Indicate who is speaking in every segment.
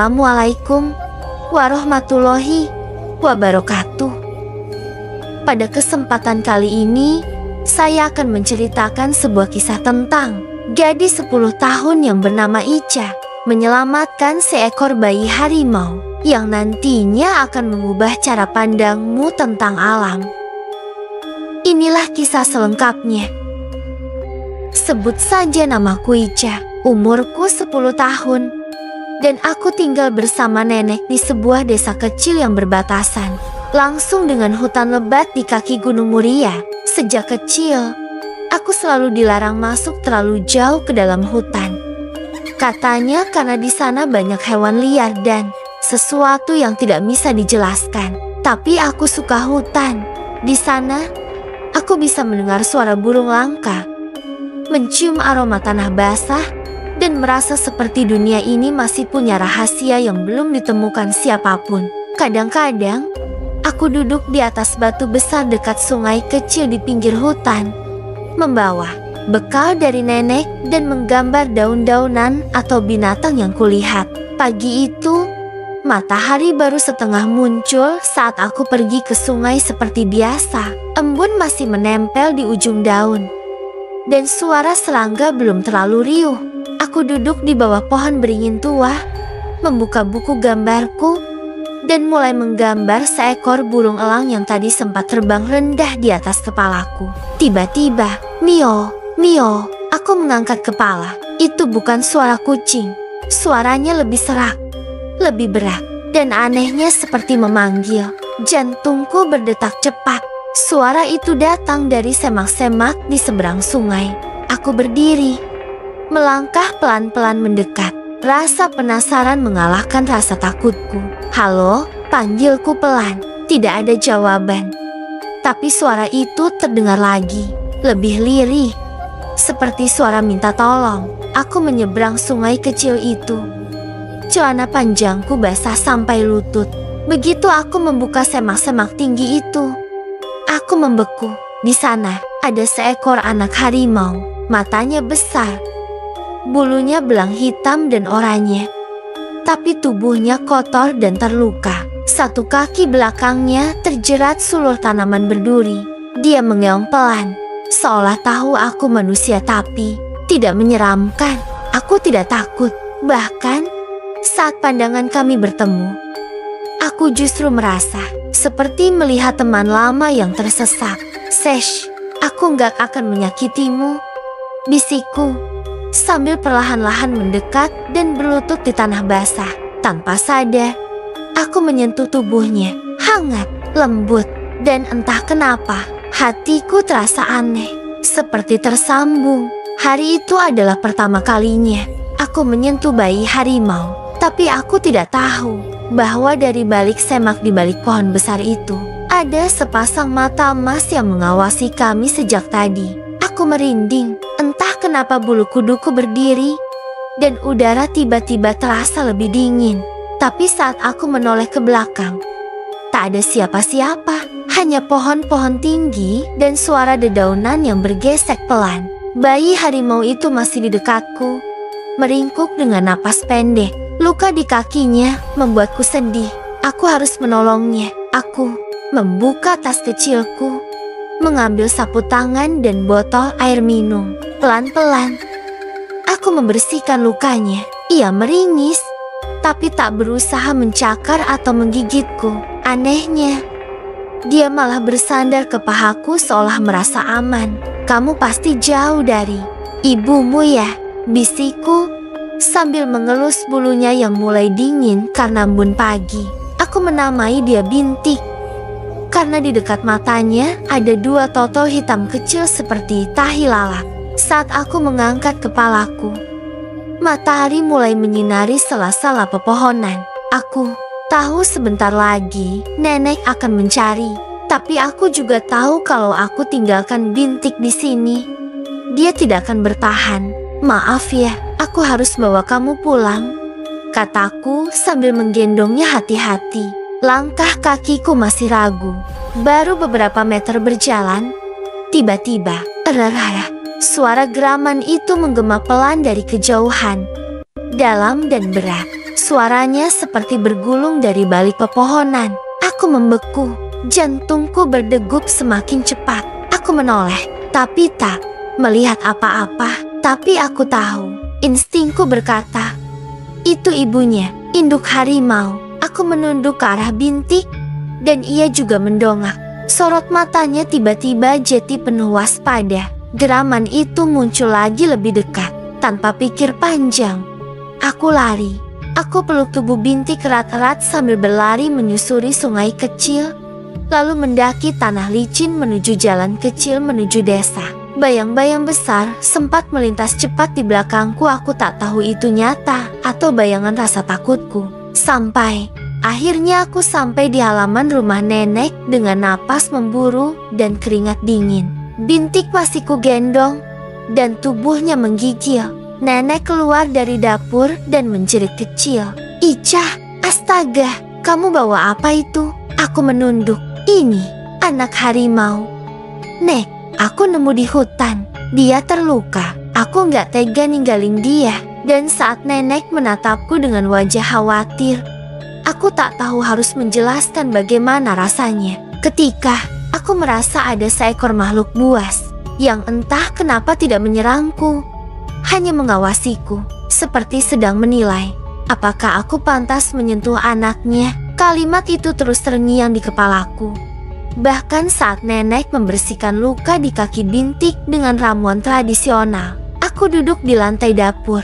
Speaker 1: Assalamualaikum warahmatullahi wabarakatuh. Pada kesempatan kali ini, saya akan menceritakan sebuah kisah tentang gadis 10 tahun yang bernama Ica menyelamatkan seekor bayi harimau yang nantinya akan mengubah cara pandangmu tentang alam. Inilah kisah selengkapnya. Sebut saja namaku Ica, umurku 10 tahun, dan aku tinggal bersama nenek di sebuah desa kecil yang berbatasan langsung dengan hutan lebat di kaki Gunung Muria. Sejak kecil, aku selalu dilarang masuk terlalu jauh ke dalam hutan. Katanya karena di sana banyak hewan liar dan sesuatu yang tidak bisa dijelaskan. Tapi aku suka hutan. Di sana, aku bisa mendengar suara burung langka, mencium aroma tanah basah, dan merasa seperti dunia ini masih punya rahasia yang belum ditemukan siapapun. Kadang-kadang, aku duduk di atas batu besar dekat sungai kecil di pinggir hutan, membawa bekal dari nenek dan menggambar daun-daunan atau binatang yang kulihat. Pagi itu, matahari baru setengah muncul saat aku pergi ke sungai seperti biasa. Embun masih menempel di ujung daun, dan suara serangga belum terlalu riuh. Aku duduk di bawah pohon beringin tua, membuka buku gambarku, dan mulai menggambar seekor burung elang yang tadi sempat terbang rendah di atas kepalaku. Tiba-tiba, mio, mio, aku mengangkat kepala. Itu bukan suara kucing. Suaranya lebih serak, lebih berat, dan anehnya seperti memanggil. Jantungku berdetak cepat. Suara itu datang dari semak-semak di seberang sungai. Aku berdiri, melangkah pelan-pelan mendekat. Rasa penasaran mengalahkan rasa takutku. Halo, panggilku pelan. Tidak ada jawaban. Tapi suara itu terdengar lagi, lebih lirih, seperti suara minta tolong. Aku menyeberang sungai kecil itu. Celana panjangku basah sampai lutut. Begitu aku membuka semak-semak tinggi itu, aku membeku. Di sana ada seekor anak harimau. Matanya besar, bulunya belang hitam dan oranye, tapi tubuhnya kotor dan terluka. Satu kaki belakangnya terjerat sulur tanaman berduri. Dia mengeong pelan, seolah tahu aku manusia, tapi tidak menyeramkan. Aku tidak takut. Bahkan saat pandangan kami bertemu, aku justru merasa seperti melihat teman lama yang tersesat. Sesh, aku nggak akan menyakitimu, bisikku sambil perlahan-lahan mendekat dan berlutut di tanah basah. Tanpa sadar, aku menyentuh tubuhnya, hangat, lembut, dan entah kenapa hatiku terasa aneh, seperti tersambung. Hari itu adalah pertama kalinya aku menyentuh bayi harimau, tapi aku tidak tahu bahwa dari balik semak di balik pohon besar itu ada sepasang mata emas yang mengawasi kami sejak tadi. Aku merinding, entah kenapa bulu kuduku berdiri, dan udara tiba-tiba terasa lebih dingin. Tapi saat aku menoleh ke belakang, tak ada siapa-siapa, hanya pohon-pohon tinggi dan suara dedaunan yang bergesek pelan. Bayi harimau itu masih di dekatku, meringkuk dengan napas pendek. Luka di kakinya membuatku sedih. Aku harus menolongnya. Aku membuka tas kecilku, mengambil sapu tangan dan botol air minum. Pelan-pelan, aku membersihkan lukanya. Ia meringis, tapi tak berusaha mencakar atau menggigitku. Anehnya, dia malah bersandar ke pahaku seolah merasa aman. Kamu pasti jauh dari ibumu ya, bisikku sambil mengelus bulunya yang mulai dingin karena embun pagi. Aku menamai dia Bintik, karena di dekat matanya ada 2 totol hitam kecil seperti tahi lalat. Saat aku mengangkat kepalaku, matahari mulai menyinari sela-sela pepohonan. Aku tahu sebentar lagi nenek akan mencari, tapi aku juga tahu kalau aku tinggalkan Bintik di sini, dia tidak akan bertahan. Maaf ya, aku harus bawa kamu pulang, kataku sambil menggendongnya hati-hati. Langkah kakiku masih ragu. Baru beberapa meter berjalan, tiba-tiba, suara geraman itu menggema pelan dari kejauhan. Dalam dan berat, Suaranya seperti bergulung dari balik pepohonan. Aku membeku, jantungku berdegup semakin cepat. Aku menoleh, tapi tak melihat apa-apa. Tapi aku tahu, instingku berkata, itu ibunya, induk harimau. Aku menunduk ke arah Bintik, dan ia juga mendongak. Sorot matanya tiba-tiba jeti penuh waspada. Geraman itu muncul lagi lebih dekat. Tanpa pikir panjang, aku lari. Aku peluk tubuh Bintik erat-erat sambil berlari menyusuri sungai kecil, lalu mendaki tanah licin menuju jalan kecil menuju desa. Bayang-bayang besar sempat melintas cepat di belakangku. Aku tak tahu itu nyata atau bayangan rasa takutku. Sampai akhirnya aku sampai di halaman rumah nenek dengan napas memburu dan keringat dingin. Bintik masih kugendong dan tubuhnya menggigil. Nenek keluar dari dapur dan menjerit kecil. Ica, astaga, kamu bawa apa itu? Aku menunduk. Ini anak harimau. Nek, aku nemu di hutan. Dia terluka. Aku nggak tega ninggalin dia. Dan saat nenek menatapku dengan wajah khawatir, aku tak tahu harus menjelaskan bagaimana rasanya ketika aku merasa ada seekor makhluk buas yang entah kenapa tidak menyerangku, hanya mengawasiku, seperti sedang menilai apakah aku pantas menyentuh anaknya. Kalimat itu terus terngiang di kepalaku. Bahkan saat nenek membersihkan luka di kaki Bintik dengan ramuan tradisional, aku duduk di lantai dapur,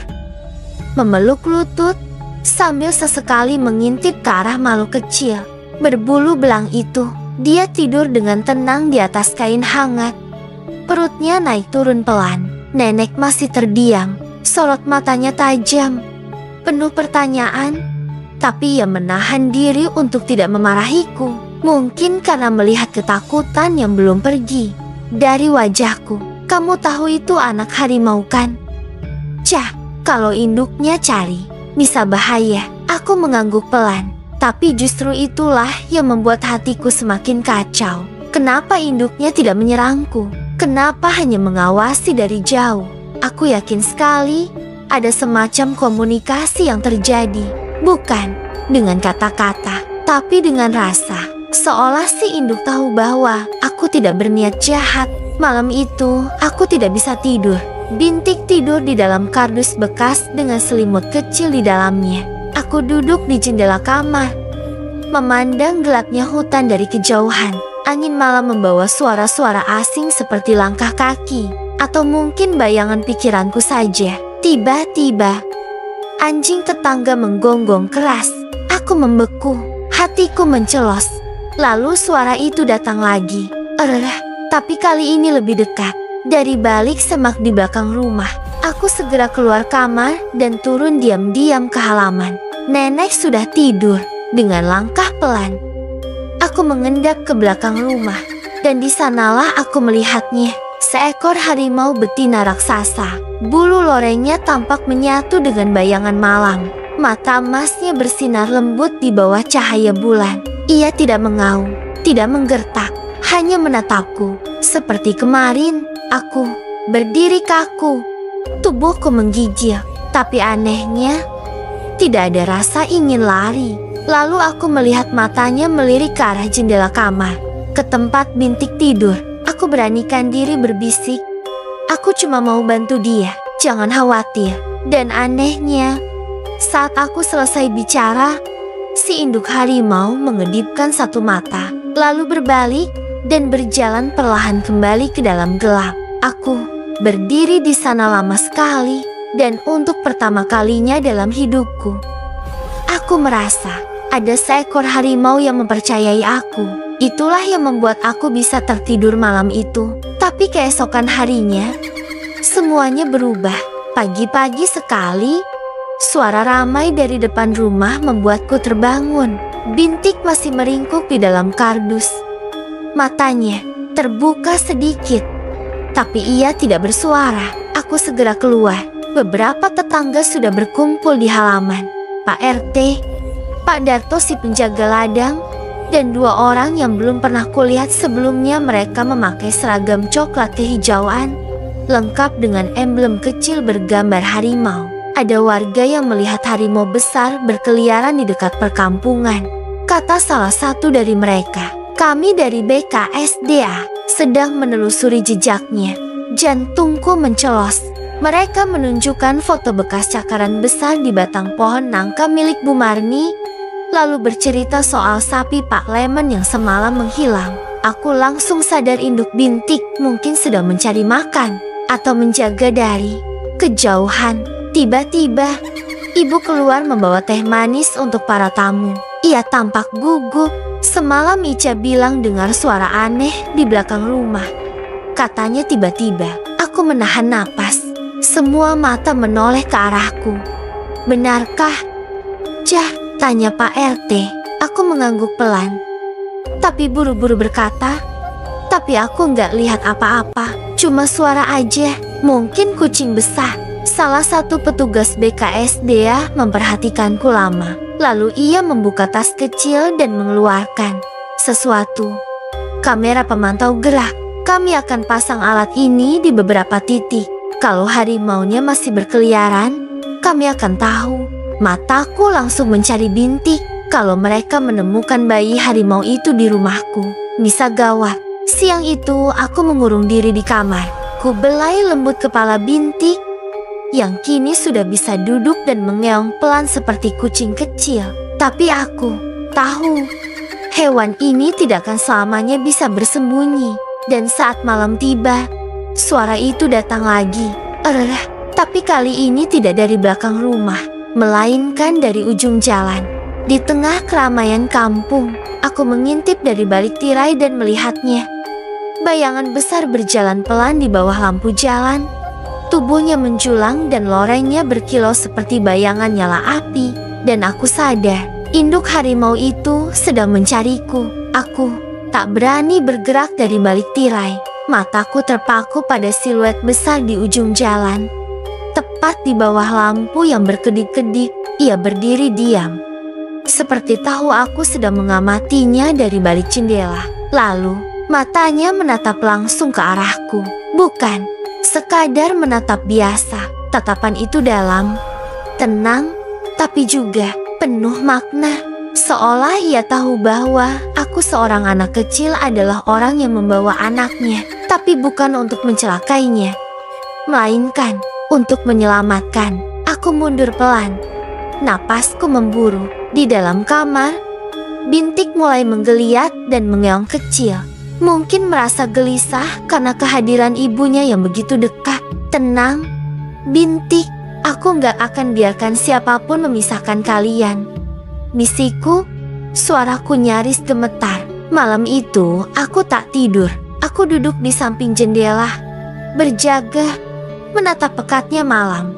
Speaker 1: memeluk lutut, sambil sesekali mengintip ke arah makhluk kecil berbulu belang itu. Dia tidur dengan tenang di atas kain hangat. Perutnya naik turun pelan. Nenek masih terdiam, sorot matanya tajam, penuh pertanyaan. Tapi ia menahan diri untuk tidak memarahiku. Mungkin karena melihat ketakutan yang belum pergi dari wajahku. Kamu tahu itu anak harimau kan? Cah, kalau induknya cari, bisa bahaya. Aku mengangguk pelan, tapi justru itulah yang membuat hatiku semakin kacau. Kenapa induknya tidak menyerangku? Kenapa hanya mengawasi dari jauh? Aku yakin sekali ada semacam komunikasi yang terjadi. Bukan dengan kata-kata, tapi dengan rasa. Seolah si induk tahu bahwa aku tidak berniat jahat. Malam itu, aku tidak bisa tidur. Bintik tidur di dalam kardus bekas dengan selimut kecil di dalamnya. Aku duduk di jendela kamar, memandang gelapnya hutan dari kejauhan. Angin malam membawa suara-suara asing seperti langkah kaki, atau mungkin bayangan pikiranku saja. Tiba-tiba, anjing tetangga menggonggong keras. Aku membeku, hatiku mencelos. Lalu suara itu datang lagi. Tapi kali ini lebih dekat. Dari balik semak di belakang rumah. Aku segera keluar kamar dan turun diam-diam ke halaman. Nenek sudah tidur dengan langkah pelan. Aku mengendap ke belakang rumah, dan di sanalah aku melihatnya. Seekor harimau betina raksasa. Bulu lorengnya tampak menyatu dengan bayangan malam. Mata emasnya bersinar lembut di bawah cahaya bulan. Ia tidak mengaum, tidak menggertak, hanya menatapku. Seperti kemarin, aku berdiri kaku. Tubuhku menggigil, tapi anehnya tidak ada rasa ingin lari. Lalu aku melihat matanya melirik ke arah jendela kamar, ke tempat Bintik tidur. Aku beranikan diri berbisik, aku cuma mau bantu dia, jangan khawatir. Dan anehnya, saat aku selesai bicara, si induk harimau mengedipkan satu mata, lalu berbalik dan berjalan perlahan kembali ke dalam gelap. Aku berdiri di sana lama sekali, dan untuk pertama kalinya dalam hidupku, aku merasa ada seekor harimau yang mempercayai aku. Itulah yang membuat aku bisa tertidur malam itu. Tapi keesokan harinya, semuanya berubah. Pagi-pagi sekali, suara ramai dari depan rumah membuatku terbangun. Bintik masih meringkuk di dalam kardus. Matanya terbuka sedikit, tapi ia tidak bersuara. Aku segera keluar. Beberapa tetangga sudah berkumpul di halaman. Pak RT, Pak Darto si penjaga ladang, dan dua orang yang belum pernah kulihat sebelumnya. Mereka memakai seragam coklat kehijauan, lengkap dengan emblem kecil bergambar harimau. ada warga yang melihat harimau besar berkeliaran di dekat perkampungan. Kata salah satu dari mereka, kami dari BKSDA sedang menelusuri jejaknya. Jantungku mencelos. Mereka menunjukkan foto bekas cakaran besar di batang pohon nangka milik Bu Marni, lalu bercerita soal sapi Pak Lemon yang semalam menghilang. Aku langsung sadar induk Bintik mungkin sedang mencari makan atau menjaga dari kejauhan. Tiba-tiba, ibu keluar membawa teh manis untuk para tamu. Ia tampak gugup. Semalam Ica bilang dengar suara aneh di belakang rumah. Katanya tiba-tiba, aku menahan napas. Semua mata menoleh ke arahku. Benarkah? Jah, tanya Pak RT. Aku mengangguk pelan. Tapi buru-buru berkata, tapi aku nggak lihat apa-apa. Cuma suara aja. Mungkin kucing besar. Salah satu petugas BKSDA memperhatikanku lama. Lalu ia membuka tas kecil dan mengeluarkan sesuatu. Kamera pemantau gerak. Kami akan pasang alat ini di beberapa titik. Kalau harimaunya masih berkeliaran, kami akan tahu. Mataku langsung mencari Bintik. Kalau mereka menemukan bayi harimau itu di rumahku, bisa gawat. Siang itu aku mengurung diri di kamar. Ku belai lembut kepala Bintik yang kini sudah bisa duduk dan mengeong pelan seperti kucing kecil. Tapi aku tahu hewan ini tidak akan selamanya bisa bersembunyi. Dan saat malam tiba, suara itu datang lagi. Tapi kali ini tidak dari belakang rumah, melainkan dari ujung jalan. Di tengah keramaian kampung, aku mengintip dari balik tirai dan melihatnya. Bayangan besar berjalan pelan di bawah lampu jalan. Tubuhnya menjulang dan lorengnya berkilau seperti bayangan nyala api. Dan aku sadar, induk harimau itu sedang mencariku. Aku tak berani bergerak dari balik tirai. Mataku terpaku pada siluet besar di ujung jalan. Tepat di bawah lampu yang berkedip-kedip, ia berdiri diam. Seperti tahu aku sedang mengamatinya dari balik jendela. Lalu, matanya menatap langsung ke arahku. Bukan sekadar menatap biasa. Tatapan itu dalam, tenang, tapi juga penuh makna. Seolah ia tahu bahwa aku seorang anak kecil adalah orang yang membawa anaknya, tapi bukan untuk mencelakainya, melainkan untuk menyelamatkan. Aku mundur pelan. Napasku memburu. Di dalam kamar, Bintik mulai menggeliat dan mengeong kecil. Mungkin merasa gelisah karena kehadiran ibunya yang begitu dekat. Tenang, Bintik, aku gak akan biarkan siapapun memisahkan kalian. Bisikku, suaraku nyaris gemetar. Malam itu, aku tak tidur. Aku duduk di samping jendela, berjaga, menatap pekatnya malam.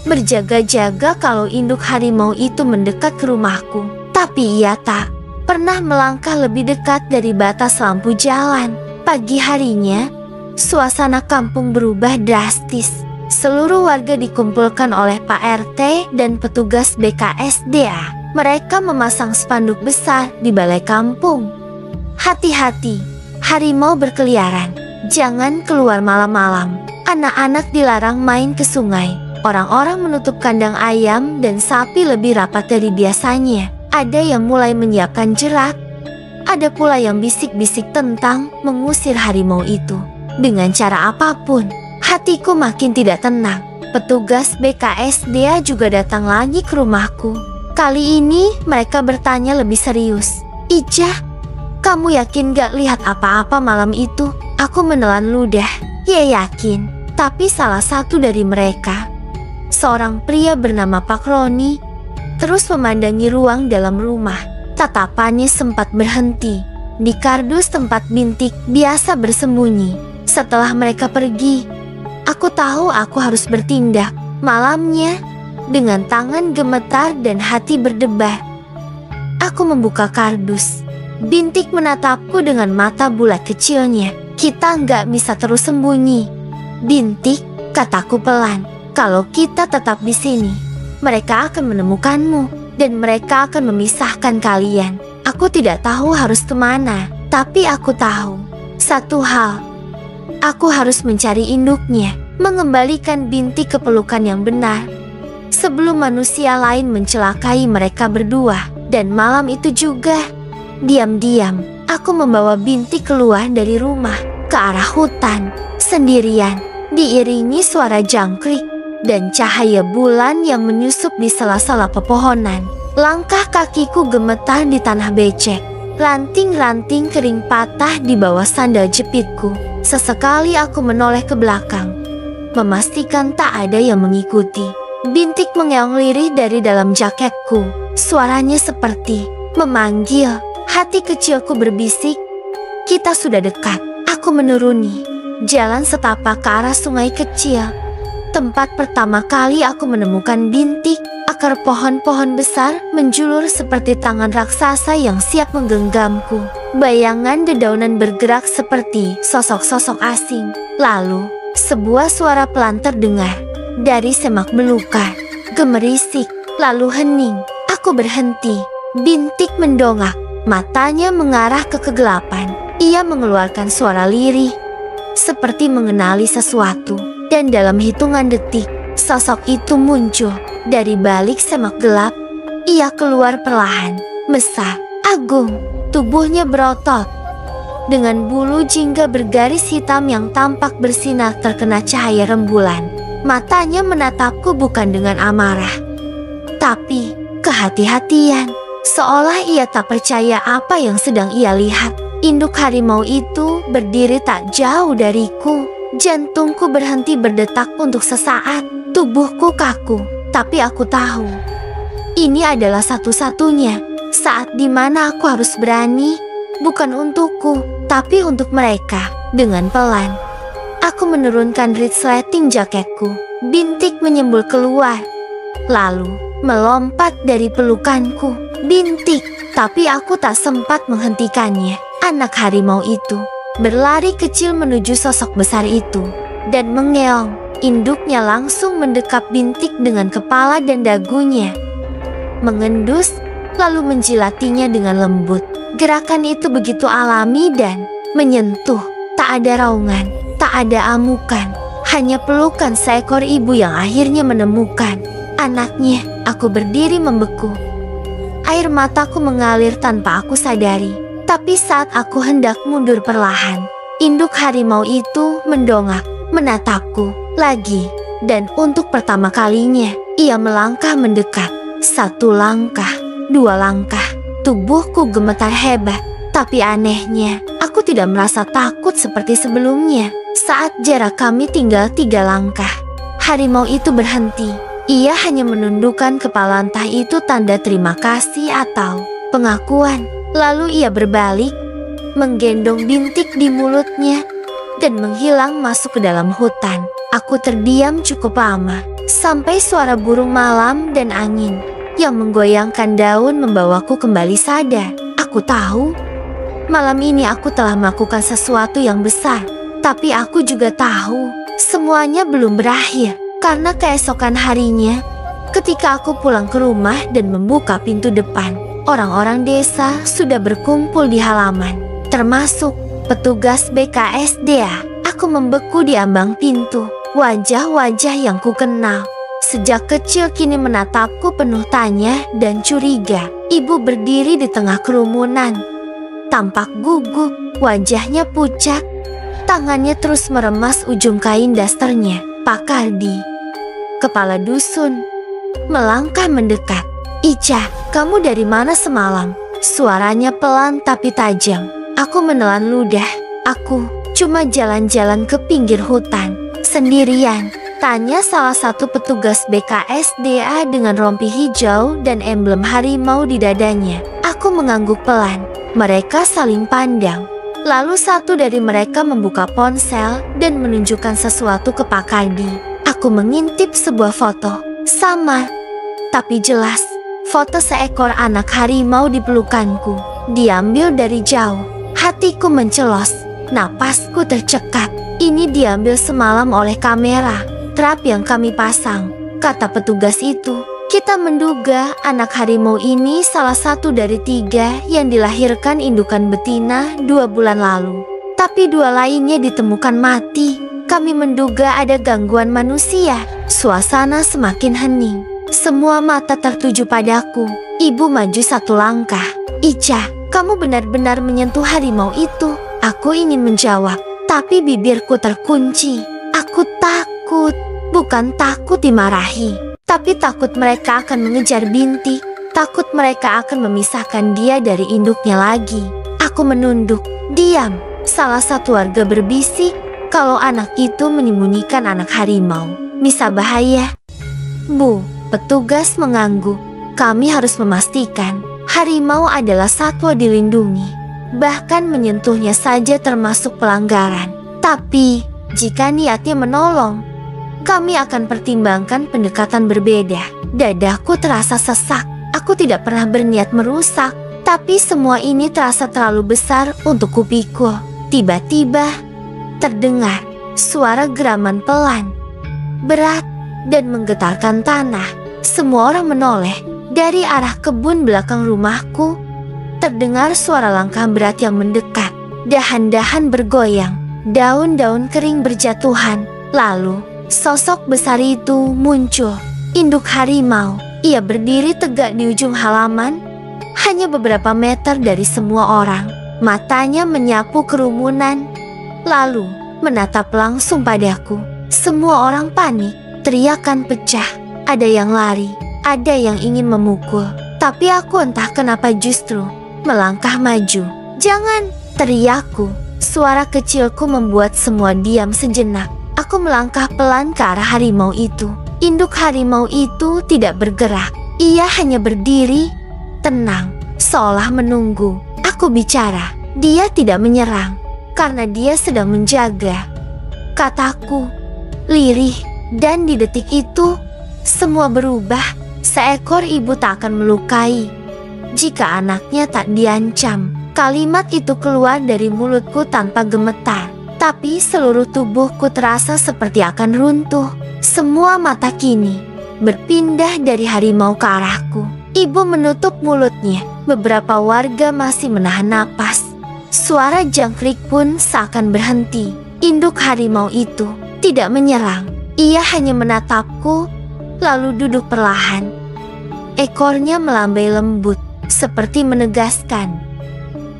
Speaker 1: Berjaga-jaga kalau induk harimau itu mendekat ke rumahku. Tapi ia tak pernah melangkah lebih dekat dari batas lampu jalan. Pagi harinya, suasana kampung berubah drastis. Seluruh warga dikumpulkan oleh Pak RT dan petugas BKSDA. Mereka memasang spanduk besar di balai kampung. Hati-hati, harimau berkeliaran. Jangan keluar malam-malam. Anak-anak dilarang main ke sungai. Orang-orang menutup kandang ayam dan sapi lebih rapat dari biasanya. Ada yang mulai menyiapkan jerat. Ada pula yang bisik-bisik tentang mengusir harimau itu. Dengan cara apapun, hatiku makin tidak tenang. Petugas BKSDA juga datang lagi ke rumahku. Kali ini mereka bertanya lebih serius. Ijah, kamu yakin gak lihat apa-apa malam itu? Aku menelan ludah. Ya yakin. Tapi salah satu dari mereka, seorang pria bernama Pak Roni, terus memandangi ruang dalam rumah. Tatapannya sempat berhenti di kardus tempat Bintik biasa bersembunyi. Setelah mereka pergi, aku tahu aku harus bertindak. Malamnya, dengan tangan gemetar dan hati berdebar, aku membuka kardus. Bintik menatapku dengan mata bulat kecilnya. Kita nggak bisa terus sembunyi. Bintik, kataku pelan. Kalau kita tetap di sini, mereka akan menemukanmu dan mereka akan memisahkan kalian. Aku tidak tahu harus kemana, tapi aku tahu satu hal. Aku harus mencari induknya, mengembalikan Bintik ke pelukan yang benar. sebelum manusia lain mencelakai mereka berdua. Dan malam itu juga, diam-diam, aku membawa Bintik keluar dari rumah ke arah hutan, sendirian, diiringi suara jangkrik dan cahaya bulan yang menyusup di sela-sela pepohonan. Langkah kakiku gemetar di tanah becek. Ranting-ranting kering patah di bawah sandal jepitku. Sesekali aku menoleh ke belakang, memastikan tak ada yang mengikuti. Bintik mengeong lirih dari dalam jaketku. Suaranya seperti memanggil. Hati kecilku berbisik, kita sudah dekat. Aku menuruni jalan setapak ke arah sungai kecil. Tempat pertama kali aku menemukan Bintik. Akar pohon-pohon besar menjulur seperti tangan raksasa yang siap menggenggamku. Bayangan dedaunan bergerak seperti sosok-sosok asing. Lalu, sebuah suara pelan terdengar dari semak belukar. Gemerisik, lalu hening. Aku berhenti. Bintik mendongak, matanya mengarah ke kegelapan. Ia mengeluarkan suara lirih, seperti mengenali sesuatu. Dan dalam hitungan detik, sosok itu muncul dari balik semak gelap. Ia keluar perlahan, besar, agung, tubuhnya berotot, dengan bulu jingga bergaris hitam yang tampak bersinar terkena cahaya rembulan. Matanya menatapku bukan dengan amarah, tapi kehati-hatian, seolah ia tak percaya apa yang sedang ia lihat. Induk harimau itu berdiri tak jauh dariku. Jantungku berhenti berdetak untuk sesaat. Tubuhku kaku, tapi aku tahu ini adalah satu-satunya saat di mana aku harus berani, bukan untukku, tapi untuk mereka. Dengan pelan, aku menurunkan resleting jaketku. Bintik menyembul keluar, lalu melompat dari pelukanku. Bintik, tapi aku tak sempat menghentikannya. Anak harimau itu berlari kecil menuju sosok besar itu dan mengeong. Induknya langsung mendekap Bintik dengan kepala dan dagunya, mengendus lalu menjilatinya dengan lembut. Gerakan itu begitu alami dan menyentuh. Tak ada raungan, tak ada amukan, hanya pelukan seekor ibu yang akhirnya menemukan anaknya. Aku berdiri membeku. Air mataku mengalir tanpa aku sadari. Tapi saat aku hendak mundur perlahan, induk harimau itu mendongak, menatapku lagi. Dan untuk pertama kalinya, ia melangkah mendekat. 1 langkah, 2 langkah. Tubuhku gemetar hebat. Tapi anehnya, aku tidak merasa takut seperti sebelumnya. Saat jarak kami tinggal 3 langkah, harimau itu berhenti. Ia hanya menundukkan kepala, entah itu tanda terima kasih atau pengakuan. Lalu ia berbalik, menggendong Bintik di mulutnya, dan menghilang masuk ke dalam hutan. Aku terdiam cukup lama, sampai suara burung malam dan angin yang menggoyangkan daun membawaku kembali sadar. Aku tahu, malam ini aku telah melakukan sesuatu yang besar. Tapi aku juga tahu, semuanya belum berakhir. Karena keesokan harinya, ketika aku pulang ke rumah dan membuka pintu depan, orang-orang desa sudah berkumpul di halaman, termasuk petugas BKSDA. Aku membeku di ambang pintu. Wajah-wajah yang kukenal sejak kecil kini menatapku penuh tanya dan curiga. Ibu berdiri di tengah kerumunan, tampak gugup, wajahnya pucat, tangannya terus meremas ujung kain dasternya. Pak Kardi, kepala dusun, melangkah mendekat. "Ica, kamu dari mana semalam?" Suaranya pelan tapi tajam. Aku menelan ludah. "Aku cuma jalan-jalan ke pinggir hutan, sendirian," tanya salah satu petugas BKSDA dengan rompi hijau dan emblem harimau di dadanya. Aku mengangguk pelan. Mereka saling pandang. Lalu satu dari mereka membuka ponsel dan menunjukkan sesuatu ke Pak Kardi. Aku mengintip sebuah foto. Sama, tapi jelas. Foto seekor anak harimau di pelukanku. Diambil dari jauh. Hatiku mencelos. Napasku tercekat. "Ini diambil semalam oleh kamera trap yang kami pasang," kata petugas itu. "Kita menduga anak harimau ini salah satu dari 3 yang dilahirkan indukan betina 2 bulan lalu. Tapi 2 lainnya ditemukan mati. Kami menduga ada gangguan manusia." Suasana semakin hening. Semua mata tertuju padaku. Ibu maju satu langkah. Ica, kamu benar-benar menyentuh harimau itu. Aku ingin menjawab, tapi bibirku terkunci. Aku takut. Bukan takut dimarahi, tapi takut mereka akan mengejar Binti. Takut mereka akan memisahkan dia dari induknya lagi. Aku menunduk. Diam. Salah satu warga berbisik kalau anak itu menyembunyikan anak harimau. Bisa bahaya. Bu, petugas mengangguk. Kami harus memastikan harimau adalah satwa dilindungi. Bahkan menyentuhnya saja termasuk pelanggaran. Tapi, jika niatnya menolong, kami akan pertimbangkan pendekatan berbeda. Dadaku terasa sesak. Aku tidak pernah berniat merusak, tapi semua ini terasa terlalu besar untuk kupikul. Tiba-tiba, terdengar suara geraman pelan, berat, dan menggetarkan tanah. Semua orang menoleh. Dari arah kebun belakang rumahku, terdengar suara langkah berat yang mendekat. Dahan-dahan bergoyang, daun-daun kering berjatuhan. Lalu, sosok besar itu muncul. Induk harimau. Ia berdiri tegak di ujung halaman, hanya beberapa meter dari semua orang. Matanya menyapu kerumunan, lalu menatap langsung padaku. Semua orang panik, teriakan pecah. Ada yang lari, ada yang ingin memukul. Tapi aku entah kenapa justru melangkah maju. Jangan, teriakku. Suara kecilku membuat semua diam sejenak. Aku melangkah pelan ke arah harimau itu. Induk harimau itu tidak bergerak. Ia hanya berdiri, tenang, seolah menunggu aku bicara. Dia tidak menyerang, karena dia sedang menjaga. Kataku, lirih, dan di detik itu, semua berubah. Seekor ibu tak akan melukai jika anaknya tak diancam. Kalimat itu keluar dari mulutku tanpa gemetar, tapi seluruh tubuhku terasa seperti akan runtuh. Semua mata kini berpindah dari harimau ke arahku. Ibu menutup mulutnya. Beberapa warga masih menahan napas. Suara jangkrik pun seakan berhenti. Induk harimau itu tidak menyerang. Ia hanya menatapku, lalu duduk perlahan. Ekornya melambai lembut, seperti menegaskan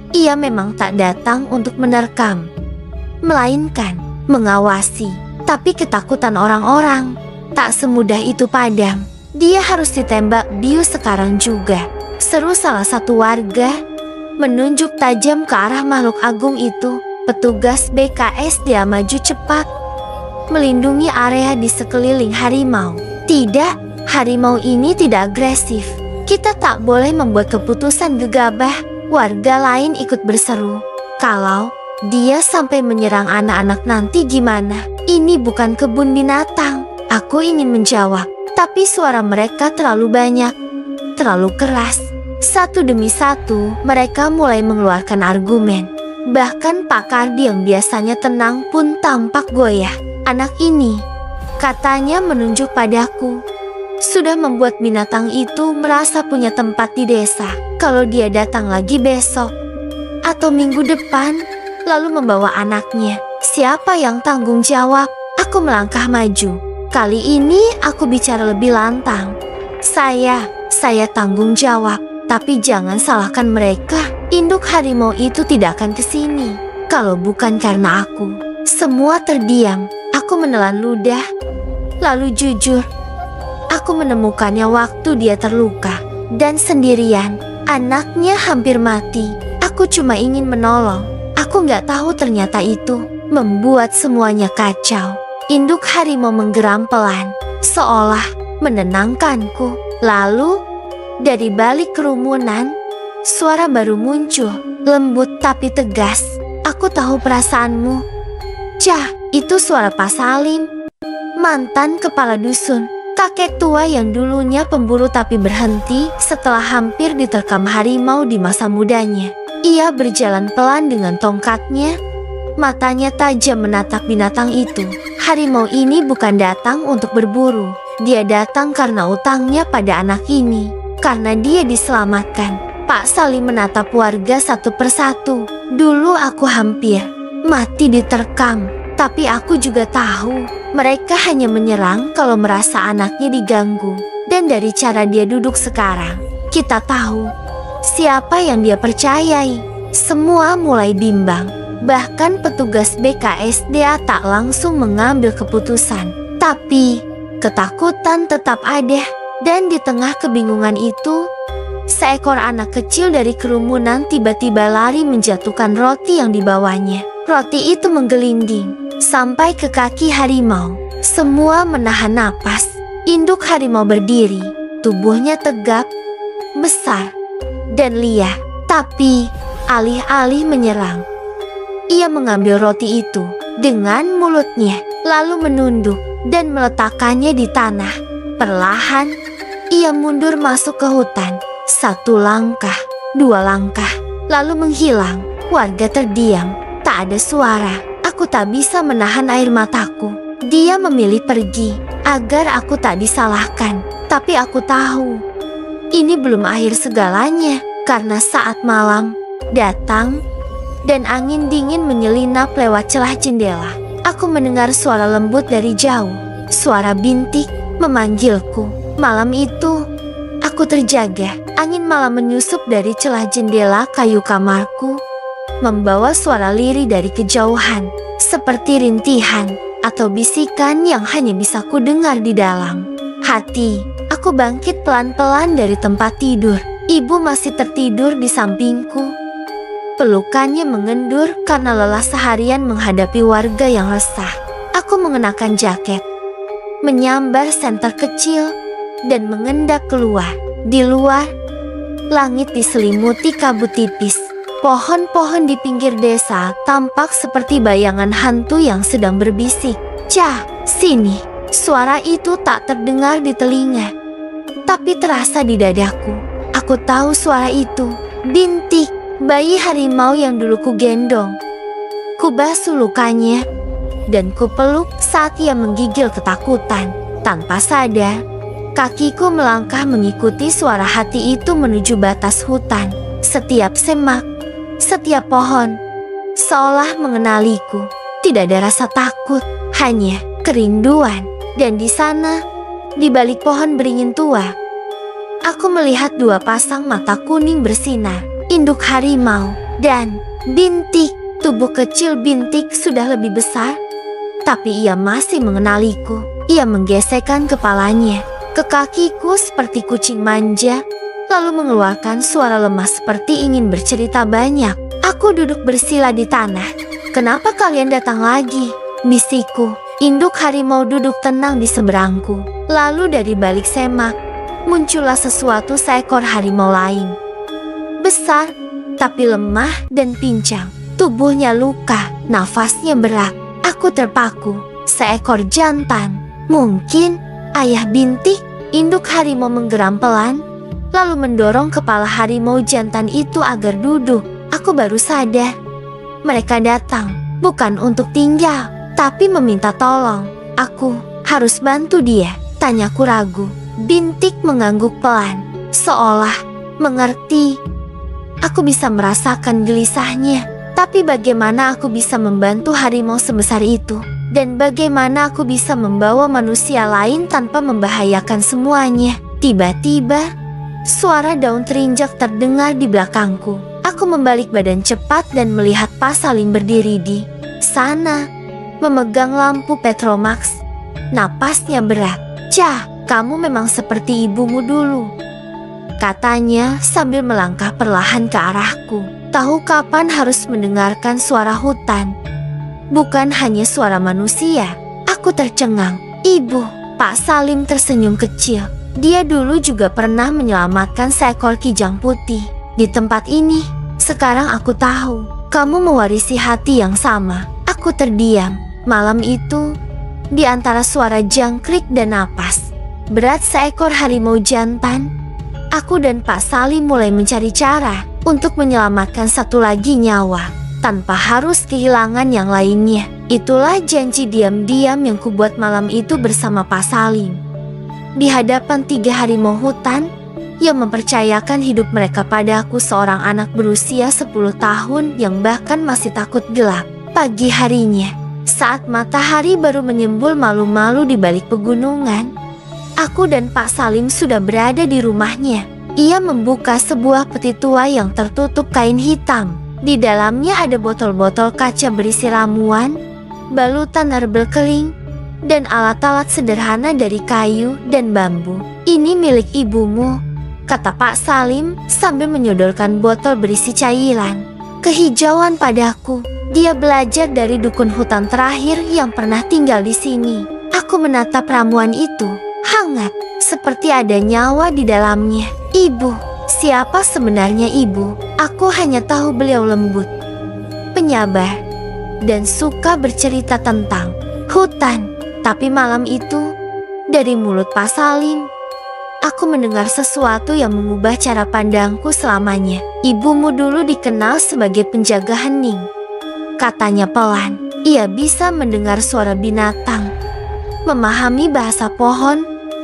Speaker 1: ia memang tak datang untuk menerkam, melainkan mengawasi. Tapi ketakutan orang-orang tak semudah itu padam. Dia harus ditembak bius sekarang juga, seru salah satu warga, menunjuk tajam ke arah makhluk agung itu. Petugas BKSDA maju cepat, melindungi area di sekeliling harimau. Tidak, harimau ini tidak agresif. Kita tak boleh membuat keputusan gegabah. Warga lain ikut berseru. Kalau dia sampai menyerang anak-anak nanti gimana? Ini bukan kebun binatang. Aku ingin menjawab, tapi suara mereka terlalu banyak, terlalu keras. Satu demi satu, mereka mulai mengeluarkan argumen. Bahkan Pak Kardi yang biasanya tenang pun tampak goyah. Anak ini, katanya menunjuk padaku, sudah membuat binatang itu merasa punya tempat di desa. Kalau dia datang lagi besok atau minggu depan, lalu membawa anaknya, siapa yang tanggung jawab? Aku melangkah maju. Kali ini aku bicara lebih lantang. Saya tanggung jawab. Tapi jangan salahkan mereka. Induk harimau itu tidak akan kesini kalau bukan karena aku. Semua terdiam. Aku menelan ludah. Lalu jujur, aku menemukannya waktu dia terluka dan sendirian. Anaknya hampir mati. Aku cuma ingin menolong. Aku nggak tahu ternyata itu membuat semuanya kacau. Induk harimau menggeram pelan, seolah menenangkanku. Lalu dari balik kerumunan, suara baru muncul, lembut tapi tegas. Aku tahu perasaanmu. Cah, itu suara Pak Salim, mantan kepala dusun. Kakek tua yang dulunya pemburu tapi berhenti setelah hampir diterkam harimau di masa mudanya. Ia berjalan pelan dengan tongkatnya, matanya tajam menatap binatang itu. Harimau ini bukan datang untuk berburu. Dia datang karena utangnya pada anak ini. Karena dia diselamatkan. Pak Salim menatap warga satu persatu. Dulu aku hampir mati diterkam. Tapi aku juga tahu mereka hanya menyerang kalau merasa anaknya diganggu. Dan Dan dari cara dia duduk sekarang, kita tahu siapa yang dia percayai. Semua mulai bimbang. Bahkan petugas BKSDA tak langsung mengambil keputusan. Tapi ketakutan tetap ada. Dan di tengah kebingungan itu, seekor anak kecil dari kerumunan tiba-tiba lari menjatuhkan roti yang dibawanya. Roti itu menggelinding sampai ke kaki harimau. Semua menahan napas. Induk harimau berdiri, tubuhnya tegap, besar, dan liar. Tapi alih-alih menyerang, ia mengambil roti itu dengan mulutnya, lalu menunduk dan meletakkannya di tanah. Perlahan, ia mundur masuk ke hutan. 1 langkah, 2 langkah, lalu menghilang. Warga terdiam, tak ada suara. Aku tak bisa menahan air mataku. Dia memilih pergi agar aku tak disalahkan. Tapi aku tahu ini belum akhir segalanya, karena saat malam datang dan angin dingin menyelinap lewat celah jendela. Aku mendengar suara lembut dari jauh. Suara bintik memanggilku. Malam itu aku terjaga. Angin malam menyusup dari celah jendela kayu kamarku, membawa suara lirih dari kejauhan, seperti rintihan atau bisikan yang hanya bisa ku dengar di dalam hati. Aku bangkit pelan-pelan dari tempat tidur. Ibu masih tertidur di sampingku. Pelukannya mengendur karena lelah seharian menghadapi warga yang resah. Aku mengenakan jaket, menyambar senter kecil, dan mengendap keluar. Di luar, langit diselimuti kabut tipis. Pohon-pohon di pinggir desa tampak seperti bayangan hantu yang sedang berbisik. "Cah, sini!" Suara itu tak terdengar di telinga, tapi terasa di dadaku. Aku tahu suara itu. Bintik, bayi harimau yang dulu ku gendong. Ku basuh lukanya dan ku peluk saat ia menggigil ketakutan. Tanpa sadar, kakiku melangkah mengikuti suara hati itu menuju batas hutan. Setiap semak, setiap pohon, seolah mengenaliku. Tidak ada rasa takut, hanya kerinduan. Dan di sana, di balik pohon beringin tua, aku melihat 2 pasang mata kuning bersinar. Induk harimau dan Bintik. Tubuh kecil Bintik sudah lebih besar, tapi ia masih mengenaliku. Ia menggesekkan kepalanya ke kakiku seperti kucing manja, lalu mengeluarkan suara lemah seperti ingin bercerita banyak. Aku duduk bersila di tanah. "Kenapa kalian datang lagi?" bisikku. Induk harimau duduk tenang di seberangku. Lalu dari balik semak, muncullah seekor harimau lain. Besar, tapi lemah dan pincang. Tubuhnya luka, nafasnya berat. Aku terpaku. Seekor jantan. Mungkin ayah Bintik. Induk harimau menggeram pelan, lalu mendorong kepala harimau jantan itu agar duduk. Aku baru sadar. Mereka datang bukan untuk tinggal, tapi meminta tolong. Aku harus bantu dia, tanyaku ragu. Bintik mengangguk pelan, seolah mengerti. Aku bisa merasakan gelisahnya. Tapi bagaimana aku bisa membantu harimau sebesar itu? Dan bagaimana aku bisa membawa manusia lain tanpa membahayakan semuanya? Tiba-tiba, suara daun terinjak terdengar di belakangku. Aku membalik badan cepat dan melihat Pak Salim berdiri di sana, memegang lampu Petromax. Napasnya berat. "Cah, kamu memang seperti ibumu dulu," katanya sambil melangkah perlahan ke arahku. Tahu kapan harus mendengarkan suara hutan, bukan hanya suara manusia. Aku tercengang. "Ibu." Pak Salim tersenyum kecil. Dia dulu juga pernah menyelamatkan seekor kijang putih di tempat ini. "Sekarang aku tahu kamu mewarisi hati yang sama." Aku terdiam. Malam itu, di antara suara jangkrik dan napas berat seekor harimau jantan, aku dan Pak Salim mulai mencari cara untuk menyelamatkan satu lagi nyawa tanpa harus kehilangan yang lainnya. Itulah janji diam-diam yang kubuat malam itu bersama Pak Salim. Di hadapan 3 harimau hutan yang mempercayakan hidup mereka padaku, seorang anak berusia 10 tahun yang bahkan masih takut gelap. Pagi harinya, saat matahari baru menyembul malu-malu di balik pegunungan, Aku dan Pak Salim sudah berada di rumahnya. Ia membuka sebuah peti tua yang tertutup kain hitam. Di dalamnya ada botol-botol kaca berisi ramuan, balutan herbal kering, dan alat-alat sederhana dari kayu dan bambu. Ini milik ibumu, kata Pak Salim sambil menyodorkan botol berisi cairan. Kehijauan padaku. Dia belajar dari dukun hutan terakhir yang pernah tinggal di sini. Aku menatap ramuan itu, hangat, seperti ada nyawa di dalamnya. Ibu, siapa sebenarnya ibu? Aku hanya tahu beliau lembut, penyabar, dan suka bercerita tentang hutan. Tapi malam itu, dari mulut Pak Salim, aku mendengar sesuatu yang mengubah cara pandangku selamanya. Ibumu dulu dikenal sebagai penjaga hening, katanya pelan. Ia bisa mendengar suara binatang, memahami bahasa pohon,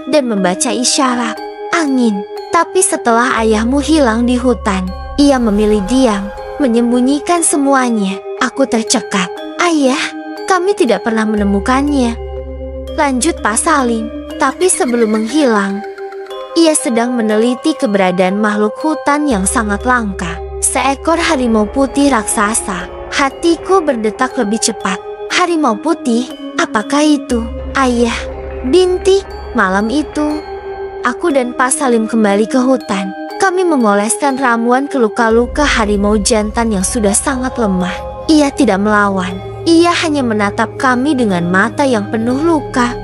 Speaker 1: dan membaca isyarat angin. Tapi setelah ayahmu hilang di hutan, ia memilih diam, menyembunyikan semuanya. Aku tercekat. Ayah, kami tidak pernah menemukannya, lanjut Pak Salim. Tapi sebelum menghilang, ia sedang meneliti keberadaan makhluk hutan yang sangat langka. Seekor harimau putih raksasa. Hatiku berdetak lebih cepat. Harimau putih? Apakah itu, Ayah? Binti, malam itu, aku dan Pak Salim kembali ke hutan. Kami memoleskan ramuan ke luka-luka harimau jantan yang sudah sangat lemah. Ia tidak melawan. Ia hanya menatap kami dengan mata yang penuh luka.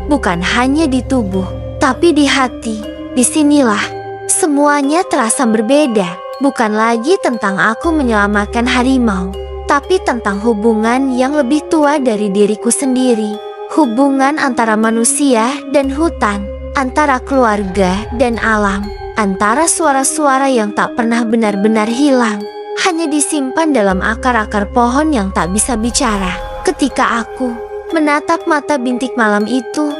Speaker 1: Bukan hanya di tubuh, tapi di hati. Disinilah semuanya terasa berbeda. Bukan lagi tentang aku menyelamatkan harimau, tapi tentang hubungan yang lebih tua dari diriku sendiri. Hubungan antara manusia dan hutan, antara keluarga dan alam, antara suara-suara yang tak pernah benar-benar hilang, hanya disimpan dalam akar-akar pohon yang tak bisa bicara. Ketika aku menatap mata bintik malam itu,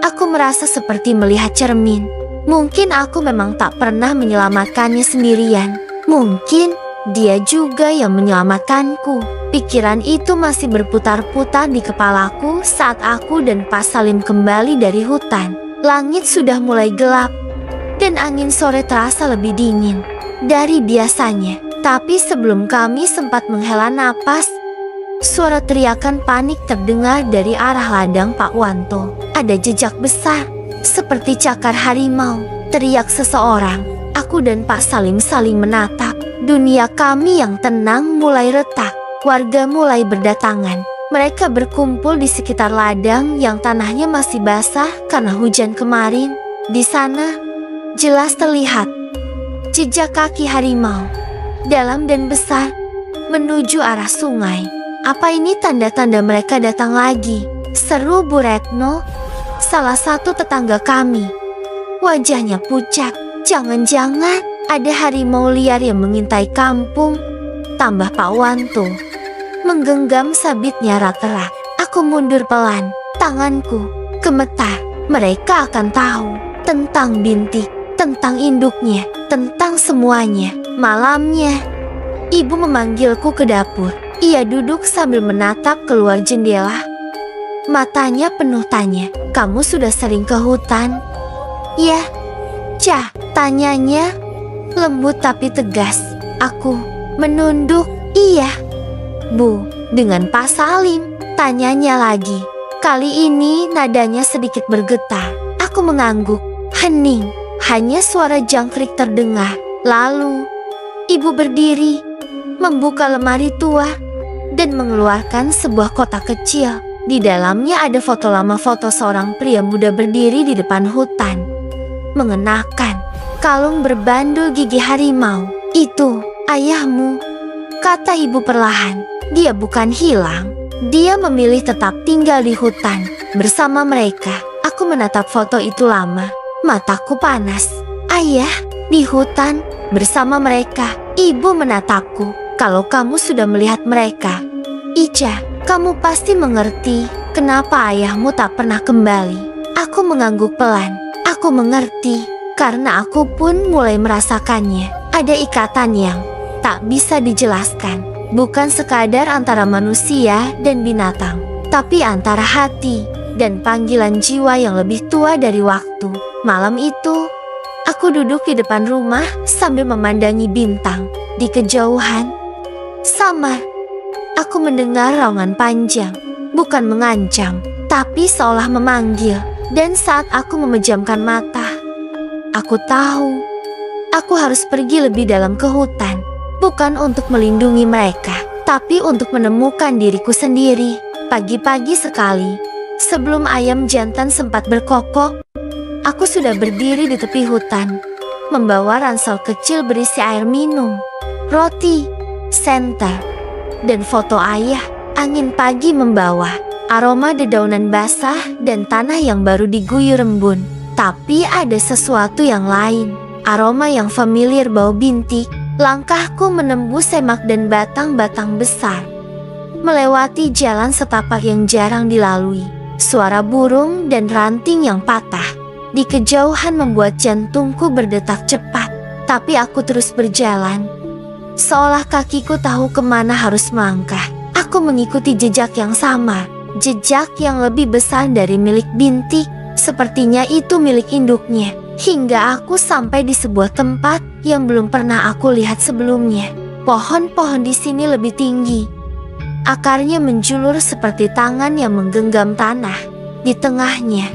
Speaker 1: aku merasa seperti melihat cermin. Mungkin aku memang tak pernah menyelamatkannya sendirian. Mungkin dia juga yang menyelamatkanku. Pikiran itu masih berputar-putar di kepalaku saat aku dan Pak Salim kembali dari hutan. Langit sudah mulai gelap dan angin sore terasa lebih dingin dari biasanya. Tapi sebelum kami sempat menghela napas, suara teriakan panik terdengar dari arah ladang Pak Wanto. Ada jejak besar, seperti cakar harimau, teriak seseorang. Aku dan Pak Salim saling menatap. Dunia kami yang tenang mulai retak. Warga mulai berdatangan. Mereka berkumpul di sekitar ladang yang tanahnya masih basah karena hujan kemarin. Di sana, jelas terlihat jejak kaki harimau, dalam dan besar, menuju arah sungai. Apa ini tanda-tanda mereka datang lagi? Seru Bu Retno, salah satu tetangga kami. Wajahnya pucat. Jangan-jangan ada harimau liar yang mengintai kampung, tambah Pak Wanto menggenggam sabitnya erat-erat. Aku mundur pelan, tanganku gemetar. Mereka akan tahu tentang bintik, tentang induknya, tentang semuanya. Malamnya, ibu memanggilku ke dapur. Ia duduk sambil menatap keluar jendela. Matanya penuh tanya. Kamu sudah sering ke hutan? Ya, Cah, tanyanya lembut tapi tegas. Aku menunduk. Iya, Bu. Dengan Pak Salim, tanyanya lagi. Kali ini nadanya sedikit bergetar. Aku mengangguk. Hening, hanya suara jangkrik terdengar. Lalu, ibu berdiri, membuka lemari tua, dan mengeluarkan sebuah kotak kecil. Di dalamnya ada foto lama foto seorang pria muda berdiri di depan hutan, mengenakan kalung berbandul gigi harimau. Itu ayahmu, kata ibu perlahan. Dia bukan hilang. Dia memilih tetap tinggal di hutan bersama mereka. Aku menatap foto itu lama. Mataku panas. Ayah, di hutan bersama mereka. Ibu menatapku. Kalau kamu sudah melihat mereka, Ica, kamu pasti mengerti kenapa ayahmu tak pernah kembali. Aku mengangguk pelan. Aku mengerti, karena aku pun mulai merasakannya. Ada ikatan yang tak bisa dijelaskan. Bukan sekadar antara manusia dan binatang, tapi antara hati dan panggilan jiwa yang lebih tua dari waktu. Malam itu, aku duduk di depan rumah sambil memandangi bintang. Di kejauhan, samar, aku mendengar raungan panjang, bukan mengancam, tapi seolah memanggil. Dan saat aku memejamkan mata, aku tahu aku harus pergi lebih dalam ke hutan, bukan untuk melindungi mereka, tapi untuk menemukan diriku sendiri. Pagi-pagi sekali, sebelum ayam jantan sempat berkokok, aku sudah berdiri di tepi hutan, membawa ransel kecil berisi air minum, roti, senter, dan foto ayah. Angin pagi membawa aroma dedaunan basah dan tanah yang baru diguyur embun. Tapi ada sesuatu yang lain, aroma yang familiar bau bintik. Langkahku menembus semak dan batang-batang besar, melewati jalan setapak yang jarang dilalui. Suara burung dan ranting yang patah di kejauhan membuat jantungku berdetak cepat. Tapi aku terus berjalan, seolah kakiku tahu kemana harus melangkah. Aku mengikuti jejak yang sama, jejak yang lebih besar dari milik bintik. Sepertinya itu milik induknya. Hingga aku sampai di sebuah tempat yang belum pernah aku lihat sebelumnya. Pohon-pohon di sini lebih tinggi. Akarnya menjulur seperti tangan yang menggenggam tanah. Di tengahnya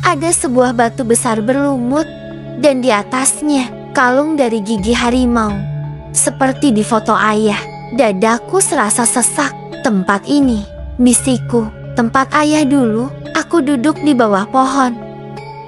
Speaker 1: ada sebuah batu besar berlumut, dan di atasnya kalung dari gigi harimau. Seperti di foto ayah, dadaku serasa sesak. Tempat ini, bisikku, tempat ayah dulu. Aku duduk di bawah pohon,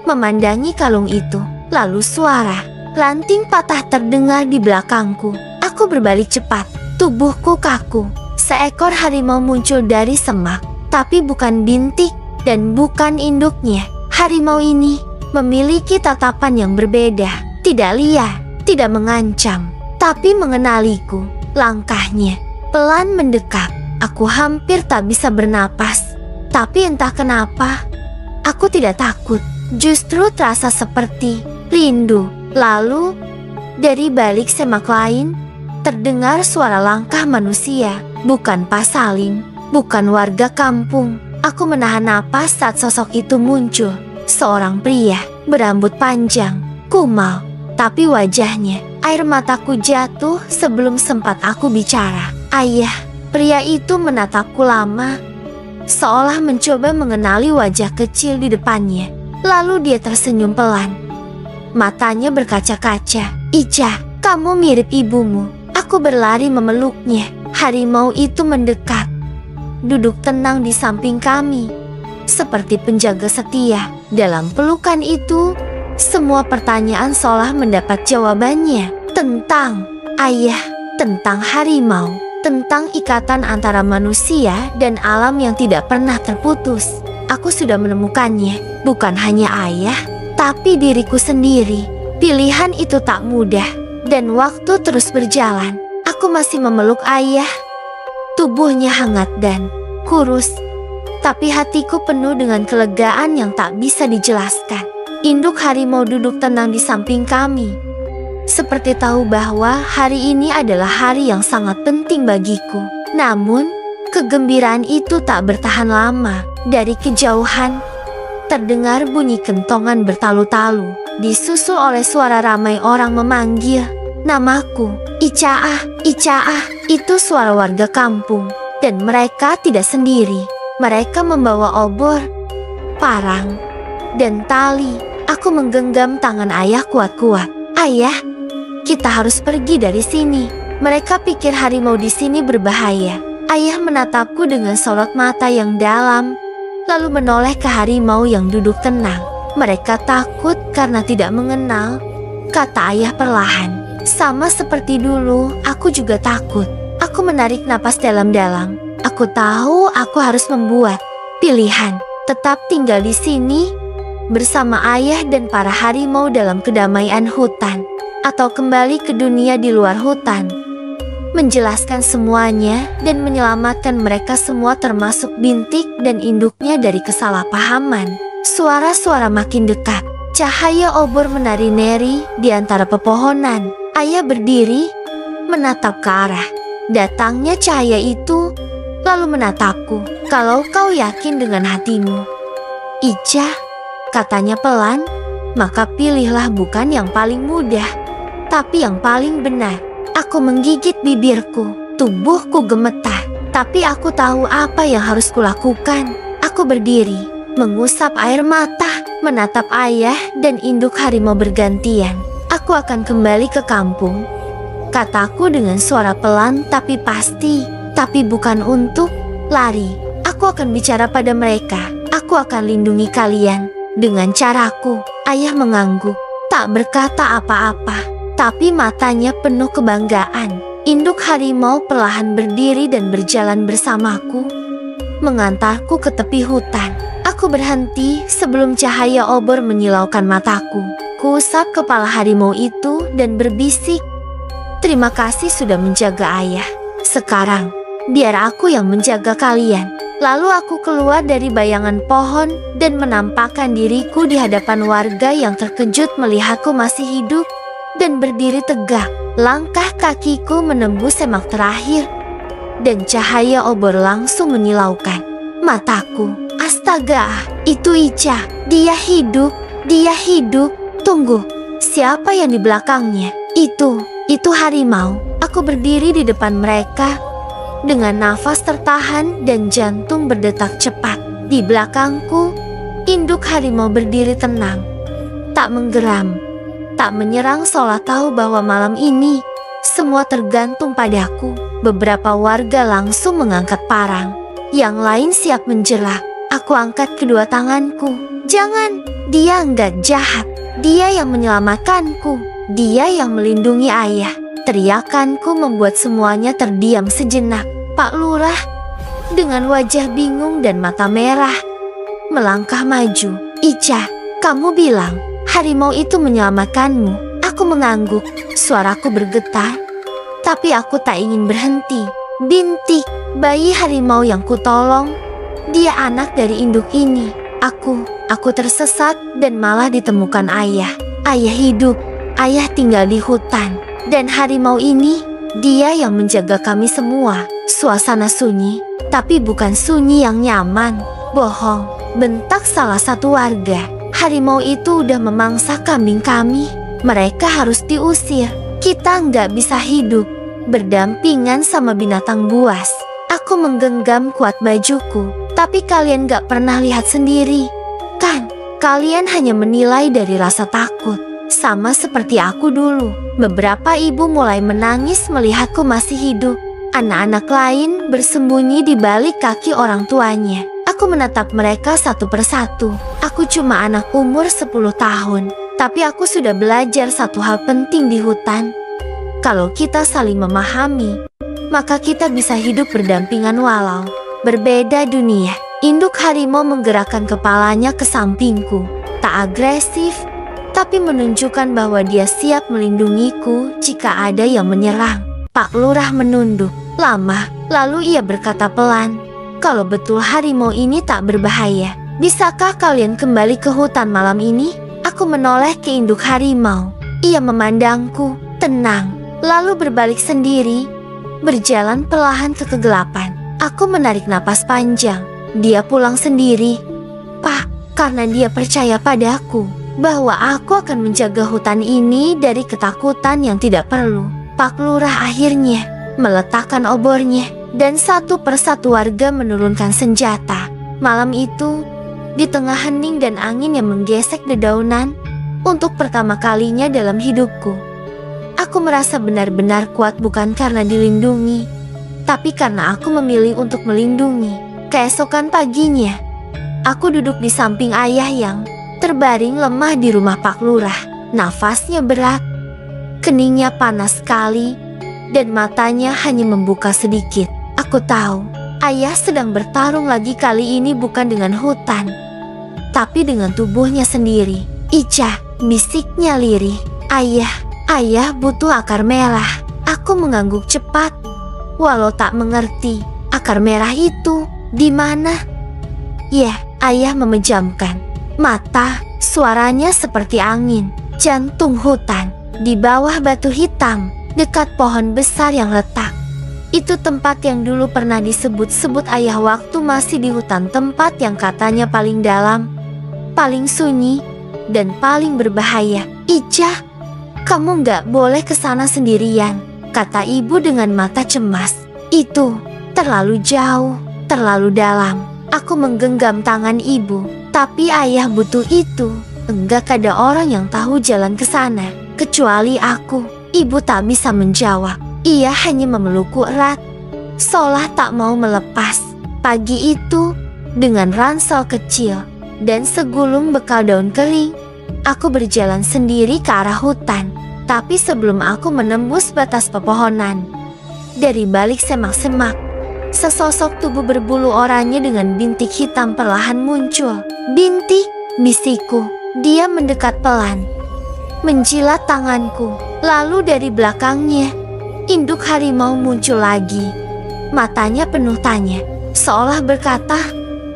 Speaker 1: memandangi kalung itu. Lalu suara ranting patah terdengar di belakangku. Aku berbalik cepat, tubuhku kaku. Seekor harimau muncul dari semak, tapi bukan bintik dan bukan induknya. Harimau ini memiliki tatapan yang berbeda, tidak liar, tidak mengancam, tapi mengenaliku. Langkahnya pelan mendekat. Aku hampir tak bisa bernapas. Tapi entah kenapa, aku tidak takut. Justru terasa seperti rindu. Lalu, dari balik semak lain, terdengar suara langkah manusia. Bukan pasaling, bukan warga kampung. Aku menahan napas saat sosok itu muncul. Seorang pria, berambut panjang, kumal. Tapi wajahnya, air mataku jatuh sebelum sempat aku bicara. Ayah. Pria itu menatapku lama, seolah mencoba mengenali wajah kecil di depannya. Lalu dia tersenyum pelan. Matanya berkaca-kaca. "Ica, kamu mirip ibumu." Aku berlari memeluknya. Harimau itu mendekat, duduk tenang di samping kami, seperti penjaga setia. Dalam pelukan itu, semua pertanyaan seolah mendapat jawabannya. Tentang ayah, tentang harimau, tentang ikatan antara manusia dan alam yang tidak pernah terputus. Aku sudah menemukannya, bukan hanya ayah, tapi diriku sendiri. Pilihan itu tak mudah, dan waktu terus berjalan. Aku masih memeluk ayah. Tubuhnya hangat dan kurus, tapi hatiku penuh dengan kelegaan yang tak bisa dijelaskan. Induk harimau duduk tenang di samping kami, seperti tahu bahwa hari ini adalah hari yang sangat penting bagiku. Namun, kegembiraan itu tak bertahan lama. Dari kejauhan, terdengar bunyi kentongan bertalu-talu, disusul oleh suara ramai orang memanggil namaku. "Icaah, Icaah." Itu suara warga kampung, dan mereka tidak sendiri. Mereka membawa obor, parang, dan tali. Aku menggenggam tangan ayah kuat-kuat. "Ayah, kita harus pergi dari sini. Mereka pikir harimau di sini berbahaya." Ayah menatapku dengan sorot mata yang dalam, lalu menoleh ke harimau yang duduk tenang. "Mereka takut karena tidak mengenal," kata ayah perlahan. "Sama seperti dulu, aku juga takut." Aku menarik napas dalam-dalam. Aku tahu aku harus membuat pilihan. Tetap tinggal di sini bersama ayah dan para harimau dalam kedamaian hutan, atau kembali ke dunia di luar hutan, menjelaskan semuanya dan menyelamatkan mereka semua termasuk bintik dan induknya dari kesalahpahaman. Suara-suara makin dekat. Cahaya obor menari-neri di antara pepohonan. Ayah berdiri, menatap ke arah datangnya cahaya itu, lalu menatapku. "Kalau kau yakin dengan hatimu, Ica, katanya pelan, maka pilihlah bukan yang paling mudah, tapi yang paling benar. Aku menggigit bibirku, tubuhku gemetar, tapi aku tahu apa yang harus kulakukan. Aku berdiri, mengusap air mata, menatap ayah dan induk harimau bergantian. Aku akan kembali ke kampung, kataku dengan suara pelan tapi pasti, tapi bukan untuk lari. Aku akan bicara pada mereka. Aku akan lindungi kalian dengan caraku. Ayah mengangguk, tak berkata apa-apa, tapi matanya penuh kebanggaan. Induk harimau perlahan berdiri dan berjalan bersamaku, mengantarku ke tepi hutan. Aku berhenti sebelum cahaya obor menyilaukan mataku. Kuusap kepala harimau itu dan berbisik, "Terima kasih sudah menjaga ayah. Sekarang, biar aku yang menjaga kalian." Lalu aku keluar dari bayangan pohon dan menampakkan diriku di hadapan warga yang terkejut melihatku masih hidup dan berdiri tegak. Langkah kakiku menembus semak terakhir dan cahaya obor langsung menyilaukan mataku. Astaga, itu Ica. Dia hidup, dia hidup. Tunggu, siapa yang di belakangnya? Itu harimau. Aku berdiri di depan mereka dengan nafas tertahan dan jantung berdetak cepat. Di belakangku, induk harimau berdiri tenang, tak menggeram, tak menyerang, seolah tahu bahwa malam ini semua tergantung padaku. Beberapa warga langsung mengangkat parang, yang lain siap menjelak. Aku angkat kedua tanganku. Jangan, dia enggak jahat. Dia yang menyelamatkanku. Dia yang melindungi ayah. Teriakanku membuat semuanya terdiam sejenak. Pak Lurah, dengan wajah bingung dan mata merah, melangkah maju. Ica, kamu bilang harimau itu menyelamatkanmu. Aku mengangguk, suaraku bergetar, tapi aku tak ingin berhenti. Bintik, bayi harimau yang kutolong, dia anak dari induk ini. Aku tersesat dan malah ditemukan ayah. Ayah hidup, ayah tinggal di hutan. Dan harimau ini, dia yang menjaga kami semua. Suasana sunyi, tapi bukan sunyi yang nyaman. Bohong, bentak salah satu warga. Harimau itu udah memangsa kambing kami. Mereka harus diusir. Kita nggak bisa hidup berdampingan sama binatang buas. Aku menggenggam kuat bajuku. Tapi kalian gak pernah lihat sendiri, kan? Kalian hanya menilai dari rasa takut. Sama seperti aku dulu. Beberapa ibu mulai menangis melihatku masih hidup. Anak-anak lain bersembunyi di balik kaki orang tuanya. Aku menatap mereka satu persatu. Aku cuma anak umur 10 tahun. Tapi aku sudah belajar satu hal penting di hutan. Kalau kita saling memahami, maka kita bisa hidup berdampingan walau berbeda dunia. Induk harimau menggerakkan kepalanya ke sampingku. Tak agresif, tapi menunjukkan bahwa dia siap melindungiku jika ada yang menyerang. Pak Lurah menunduk lama, lalu ia berkata pelan, "Kalau betul harimau ini tak berbahaya, bisakah kalian kembali ke hutan malam ini?" Aku menoleh ke induk harimau. Ia memandangku, tenang, lalu berbalik sendiri, berjalan perlahan ke kegelapan. Aku menarik napas panjang. Dia pulang sendiri, Pak, karena dia percaya padaku bahwa aku akan menjaga hutan ini dari ketakutan yang tidak perlu. Pak Lurah akhirnya meletakkan obornya dan satu persatu warga menurunkan senjata. Malam itu, di tengah hening dan angin yang menggesek dedaunan, untuk pertama kalinya dalam hidupku, aku merasa benar-benar kuat bukan karena dilindungi, tapi karena aku memilih untuk melindungi. Keesokan paginya, aku duduk di samping ayah yang terbaring lemah di rumah Pak Lurah. Nafasnya berat, keningnya panas sekali, dan matanya hanya membuka sedikit. Aku tahu, ayah sedang bertarung lagi, kali ini bukan dengan hutan, tapi dengan tubuhnya sendiri. Ica, bisiknya lirih. Ayah butuh akar merah. Aku mengangguk cepat, walau tak mengerti akar merah itu di mana. Ya, ayah memejamkan mata, suaranya seperti angin. Jantung hutan, di bawah batu hitam, dekat pohon besar yang retak. Itu tempat yang dulu pernah disebut-sebut ayah waktu masih di hutan, tempat yang katanya paling dalam paling sunyi, dan paling berbahaya. Ica, kamu nggak boleh ke sana sendirian, kata ibu dengan mata cemas. Itu terlalu jauh, terlalu dalam. Aku menggenggam tangan ibu, tapi ayah butuh itu. Enggak ada orang yang tahu jalan ke sana, kecuali aku. Ibu tak bisa menjawab. Ia hanya memelukku erat, seolah tak mau melepas. Pagi itu, dengan ransel kecil dan segulung bekal daun kering, aku berjalan sendiri ke arah hutan. Tapi sebelum aku menembus batas pepohonan, dari balik semak-semak, sesosok tubuh berbulu oranye dengan bintik hitam perlahan muncul. Bintik, bisikku. Dia mendekat pelan, menjilat tanganku. Lalu dari belakangnya, induk harimau muncul lagi. Matanya penuh tanya, seolah berkata,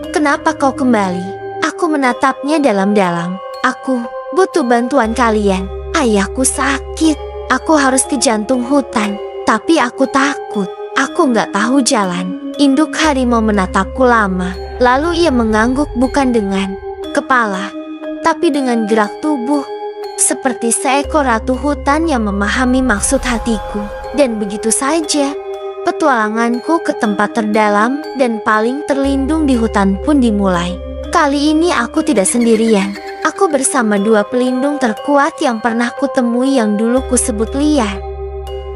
Speaker 1: "Kenapa kau kembali?" Aku menatapnya dalam-dalam. "Aku butuh bantuan kalian. Ayahku sakit. Aku harus ke jantung hutan. Tapi aku takut. Aku nggak tahu jalan." Induk harimau menatapku lama. Lalu ia mengangguk bukan dengan kepala, tapi dengan gerak tubuh. Seperti seekor ratu hutan yang memahami maksud hatiku. Dan begitu saja, petualanganku ke tempat terdalam dan paling terlindung di hutan pun dimulai. Kali ini aku tidak sendirian. Aku bersama dua pelindung terkuat yang pernah kutemui yang dulu kusebut liar,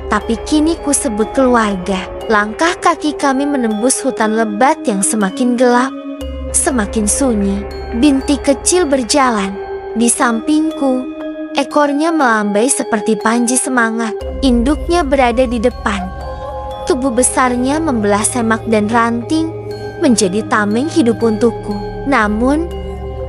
Speaker 1: tapi kini kusebut keluarga. Langkah kaki kami menembus hutan lebat yang semakin gelap, semakin sunyi. Bintik kecil berjalan di sampingku. Ekornya melambai seperti panji semangat. Induknya berada di depan. Tubuh besarnya membelah semak dan ranting menjadi tameng hidup untukku. Namun,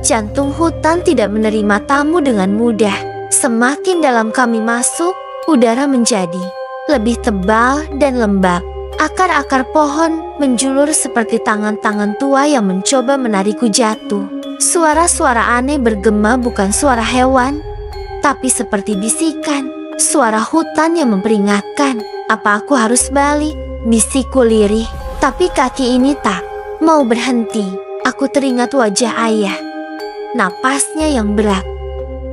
Speaker 1: jantung hutan tidak menerima tamu dengan mudah. Semakin dalam kami masuk, udara menjadi lebih tebal dan lembab. Akar-akar pohon menjulur seperti tangan-tangan tua yang mencoba menarikku jatuh. Suara-suara aneh bergema, bukan suara hewan, tapi seperti bisikan, suara hutan yang memperingatkan. Apa aku harus balik? Bisikku lirih, tapi kaki ini tak mau berhenti. Aku teringat wajah ayah, napasnya yang berat,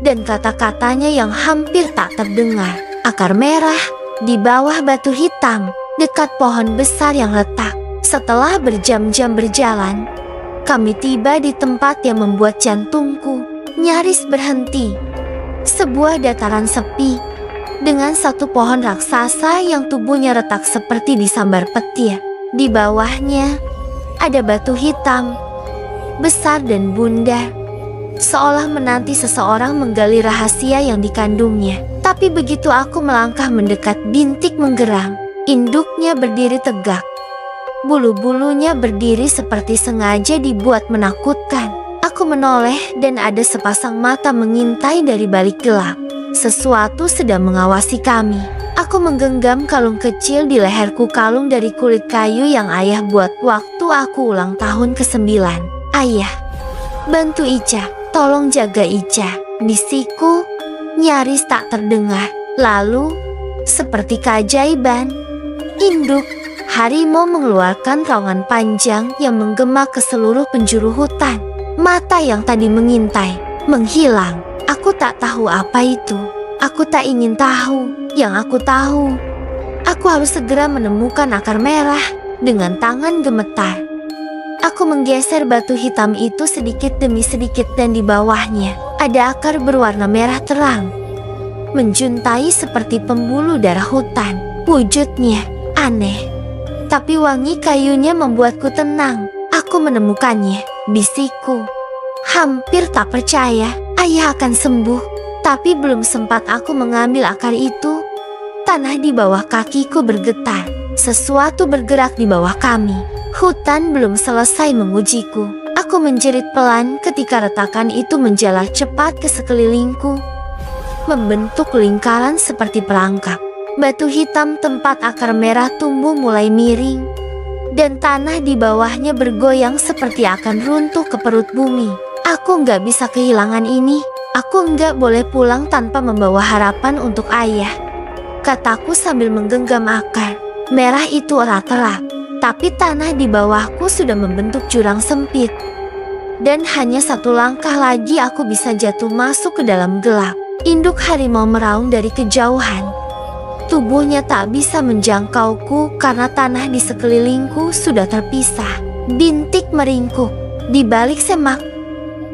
Speaker 1: dan kata-katanya yang hampir tak terdengar. Akar merah di bawah batu hitam, dekat pohon besar yang retak. Setelah berjam-jam berjalan, kami tiba di tempat yang membuat jantungku nyaris berhenti. Sebuah dataran sepi, dengan satu pohon raksasa yang tubuhnya retak seperti disambar petir. Di bawahnya ada batu hitam, besar dan bundar, seolah menanti seseorang menggali rahasia yang dikandungnya. Tapi begitu aku melangkah mendekat, bintik menggeram. Induknya berdiri tegak. Bulu-bulunya berdiri seperti sengaja dibuat menakutkan. Aku menoleh dan ada sepasang mata mengintai dari balik gelap. Sesuatu sedang mengawasi kami. Aku menggenggam kalung kecil di leherku, kalung dari kulit kayu yang ayah buat waktu aku ulang tahun ke-9. "Ayah, bantu Ica, tolong jaga Ica," bisikku nyaris tak terdengar. Lalu, seperti keajaiban, induk harimau mengeluarkan raungan panjang yang menggema ke seluruh penjuru hutan. Mata yang tadi mengintai menghilang. Aku tak tahu apa itu. Aku tak ingin tahu. Yang aku tahu, aku harus segera menemukan akar merah. Dengan tangan gemetar, aku menggeser batu hitam itu sedikit demi sedikit, dan di bawahnya ada akar berwarna merah terang, menjuntai seperti pembuluh darah hutan. Wujudnya aneh, tapi wangi kayunya membuatku tenang. Aku menemukannya, bisikku. Hampir tak percaya ayah akan sembuh. Tapi belum sempat aku mengambil akar itu, tanah di bawah kakiku bergetar. Sesuatu bergerak di bawah kami. Hutan belum selesai mengujiku. Aku menjerit pelan ketika retakan itu menjalar cepat ke sekelilingku, membentuk lingkaran seperti perangkap. Batu hitam tempat akar merah tumbuh mulai miring, dan tanah di bawahnya bergoyang seperti akan runtuh ke perut bumi. Aku nggak bisa kehilangan ini. Aku nggak boleh pulang tanpa membawa harapan untuk ayah, kataku sambil menggenggam akar merah itu erat-erat. Tapi tanah di bawahku sudah membentuk jurang sempit. Dan hanya satu langkah lagi aku bisa jatuh masuk ke dalam gelap. Induk harimau meraung dari kejauhan. Tubuhnya tak bisa menjangkauku karena tanah di sekelilingku sudah terpisah. Bintik meringkuk di balik semak.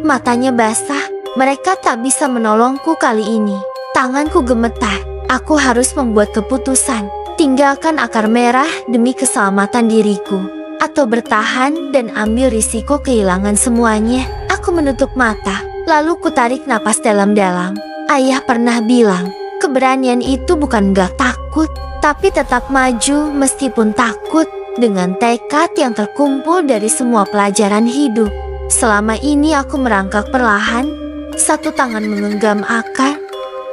Speaker 1: Matanya basah. Mereka tak bisa menolongku kali ini. Tanganku gemetar. Aku harus membuat keputusan. Tinggalkan akar merah demi keselamatan diriku, atau bertahan dan ambil risiko kehilangan semuanya. Aku menutup mata, lalu kutarik napas dalam-dalam. Ayah pernah bilang, keberanian itu bukan gak takut, tapi tetap maju meskipun takut, dengan tekad yang terkumpul dari semua pelajaran hidup. Selama ini aku merangkak perlahan, satu tangan menggenggam akar,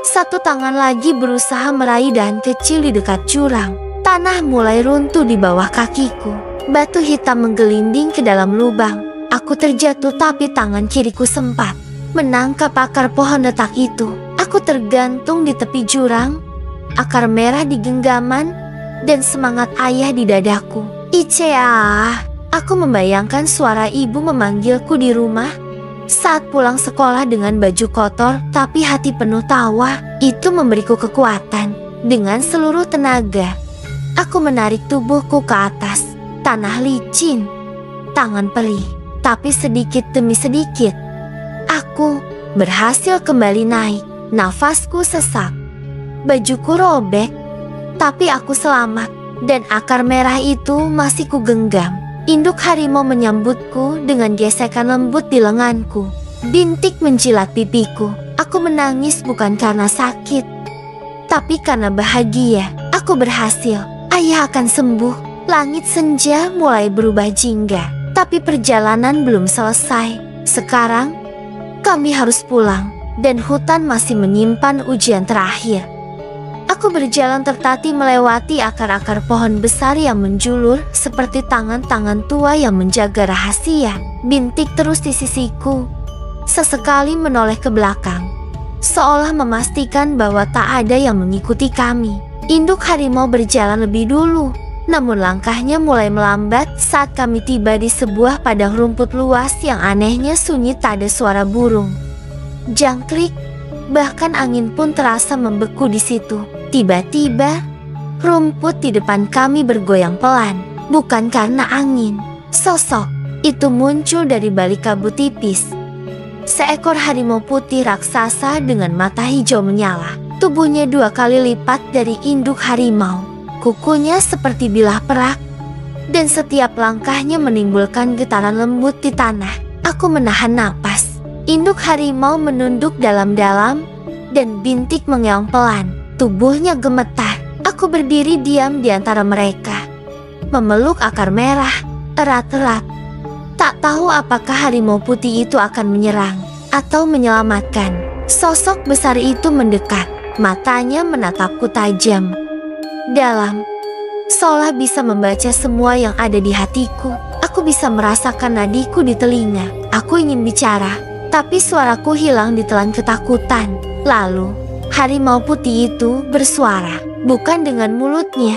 Speaker 1: satu tangan lagi berusaha meraih dahan kecil di dekat jurang. Tanah mulai runtuh di bawah kakiku. Batu hitam menggelinding ke dalam lubang. Aku terjatuh tapi tangan kiriku sempat menangkap akar pohon retak itu. Aku tergantung di tepi jurang, akar merah di genggaman, dan semangat ayah di dadaku. Icea, aku membayangkan suara ibu memanggilku di rumah saat pulang sekolah dengan baju kotor tapi hati penuh tawa. Itu memberiku kekuatan. Dengan seluruh tenaga, aku menarik tubuhku ke atas. Tanah licin, tangan perih, tapi sedikit demi sedikit aku berhasil kembali naik. Nafasku sesak, bajuku robek, tapi aku selamat. Dan akar merah itu masih kugenggam. Induk harimau menyambutku dengan gesekan lembut di lenganku. Bintik menjilat pipiku. Aku menangis bukan karena sakit, tapi karena bahagia. Aku berhasil. Ayah akan sembuh. Langit senja mulai berubah jingga. Tapi perjalanan belum selesai. Sekarang kami harus pulang, dan hutan masih menyimpan ujian terakhir. Aku berjalan tertatih melewati akar-akar pohon besar yang menjulur seperti tangan-tangan tua yang menjaga rahasia. Bintik terus di sisiku, sesekali menoleh ke belakang, seolah memastikan bahwa tak ada yang mengikuti kami. Induk harimau berjalan lebih dulu, namun langkahnya mulai melambat saat kami tiba di sebuah padang rumput luas yang anehnya sunyi, tak ada suara burung, jangkrik, bahkan angin pun terasa membeku di situ. Tiba-tiba, rumput di depan kami bergoyang pelan, bukan karena angin. Sosok itu muncul dari balik kabut tipis. Seekor harimau putih raksasa dengan mata hijau menyala. Tubuhnya 2 kali lipat dari induk harimau. Kukunya seperti bilah perak, dan setiap langkahnya menimbulkan getaran lembut di tanah. Aku menahan napas. Induk harimau menunduk dalam-dalam, dan Bintik mengeong pelan. Tubuhnya gemetar. Aku berdiri diam di antara mereka, memeluk akar merah erat-erat. Tak tahu apakah harimau putih itu akan menyerang atau menyelamatkan. Sosok besar itu mendekat. Matanya menatapku tajam, dalam, seolah bisa membaca semua yang ada di hatiku. Aku bisa merasakan nadiku di telinga. Aku ingin bicara, tapi suaraku hilang ditelan ketakutan. Lalu harimau putih itu bersuara, bukan dengan mulutnya,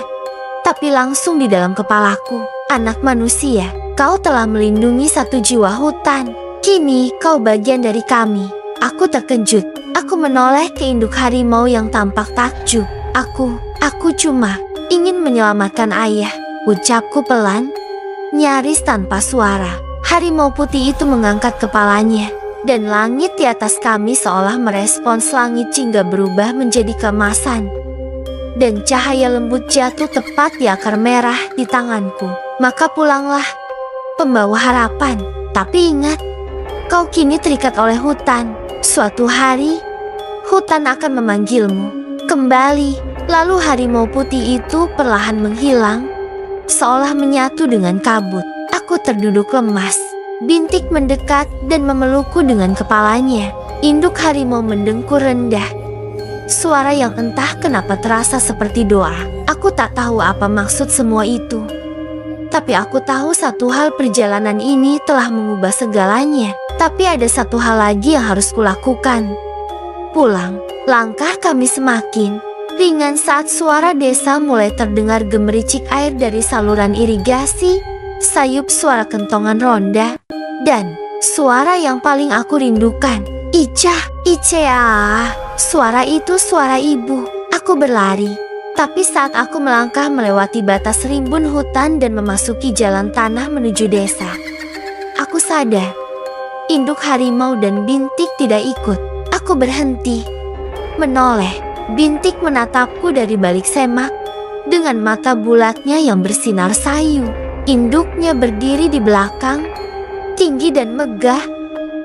Speaker 1: tapi langsung di dalam kepalaku. Anak manusia, kau telah melindungi satu jiwa hutan. Kini kau bagian dari kami. Aku terkejut. Aku menoleh ke induk harimau yang tampak takjub. Aku cuma ingin menyelamatkan ayah, ucapku pelan, nyaris tanpa suara. Harimau putih itu mengangkat kepalanya, dan langit di atas kami seolah merespons langit hingga berubah menjadi keemasan. Dan cahaya lembut jatuh tepat di akar merah di tanganku. Maka pulanglah, pembawa harapan. Tapi ingat, kau kini terikat oleh hutan. Suatu hari, hutan akan memanggilmu kembali. Lalu harimau putih itu perlahan menghilang, seolah menyatu dengan kabut. Aku terduduk lemas. Bintik mendekat dan memelukku dengan kepalanya. Induk harimau mendengkur rendah. Suara yang entah kenapa terasa seperti doa. Aku tak tahu apa maksud semua itu, tapi aku tahu satu hal, perjalanan ini telah mengubah segalanya. Tapi ada satu hal lagi yang harus kulakukan. Pulang. Langkah kami semakin ringan saat suara desa mulai terdengar, gemericik air dari saluran irigasi, sayup suara kentongan ronda, dan suara yang paling aku rindukan. Ica, suara itu suara ibu. Aku berlari, tapi saat aku melangkah melewati batas rimbun hutan dan memasuki jalan tanah menuju desa, aku sadar, induk harimau dan Bintik tidak ikut. Aku berhenti, menoleh. Bintik menatapku dari balik semak, dengan mata bulatnya yang bersinar sayu. Induknya berdiri di belakang, tinggi dan megah,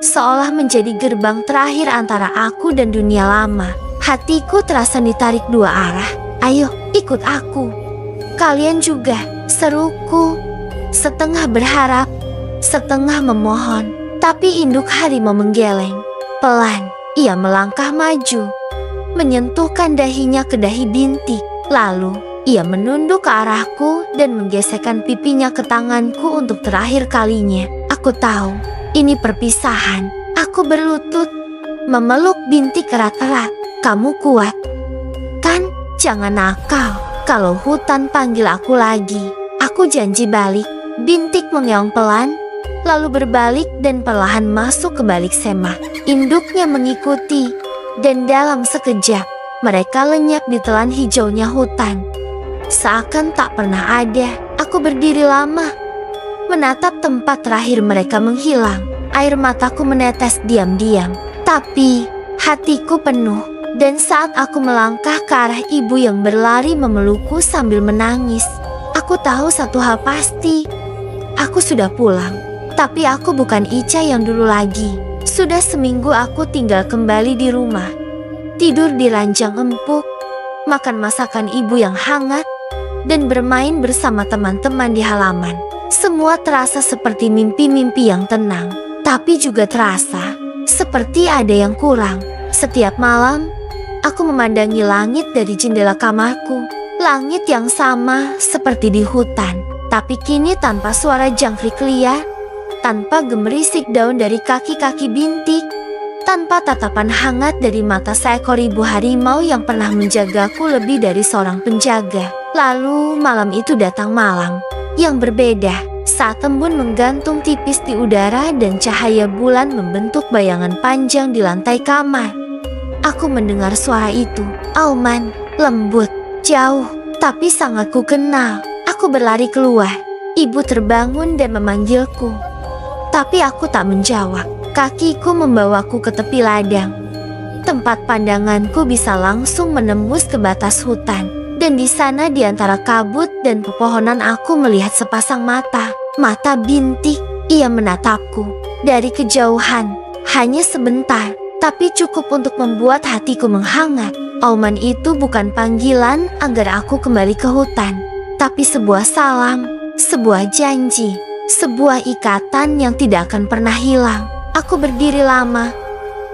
Speaker 1: seolah menjadi gerbang terakhir antara aku dan dunia lama. Hatiku terasa ditarik dua arah. Ayo, ikut aku. Kalian juga, seruku. Setengah berharap, setengah memohon. Tapi induk harimau menggeleng. Pelan, ia melangkah maju, menyentuhkan dahinya ke dahi Bintik. Lalu, ia menunduk ke arahku dan menggesekkan pipinya ke tanganku untuk terakhir kalinya. Aku tahu, ini perpisahan. Aku berlutut, memeluk Bintik erat-erat. Kamu kuat, kan? Jangan nakal. Kalau hutan panggil aku lagi, aku janji balik. Bintik mengeong pelan, lalu berbalik dan perlahan masuk ke balik semak. Induknya mengikuti, dan dalam sekejap, mereka lenyap di telan hijaunya hutan. Seakan tak pernah ada, aku berdiri lama, menatap tempat terakhir mereka menghilang. Air mataku menetes diam-diam, tapi hatiku penuh. Dan saat aku melangkah ke arah ibu yang berlari memelukku sambil menangis, aku tahu satu hal pasti. Aku sudah pulang, tapi aku bukan Ica yang dulu lagi. Sudah seminggu aku tinggal kembali di rumah, tidur di ranjang empuk, makan masakan ibu yang hangat, dan bermain bersama teman-teman di halaman. Semua terasa seperti mimpi-mimpi yang tenang, tapi juga terasa seperti ada yang kurang. Setiap malam, aku memandangi langit dari jendela kamarku. Langit yang sama seperti di hutan, tapi kini tanpa suara jangkrik liar, tanpa gemerisik daun dari kaki-kaki Bintik, tanpa tatapan hangat dari mata seekor ibu harimau yang pernah menjagaku lebih dari seorang penjaga. Lalu malam itu datang, malam yang berbeda. Saat embun menggantung tipis di udara dan cahaya bulan membentuk bayangan panjang di lantai kamar, aku mendengar suara itu. Auman, lembut, jauh, tapi sangat ku kenal. Aku berlari keluar. Ibu terbangun dan memanggilku, tapi aku tak menjawab. Kakiku membawaku ke tepi ladang, tempat pandanganku bisa langsung menembus ke batas hutan. Dan di sana di antara kabut dan pepohonan aku melihat sepasang mata. Mata Bintik. Ia menatapku dari kejauhan, hanya sebentar, tapi cukup untuk membuat hatiku menghangat. Auman itu bukan panggilan agar aku kembali ke hutan, tapi sebuah salam, sebuah janji, sebuah ikatan yang tidak akan pernah hilang. Aku berdiri lama,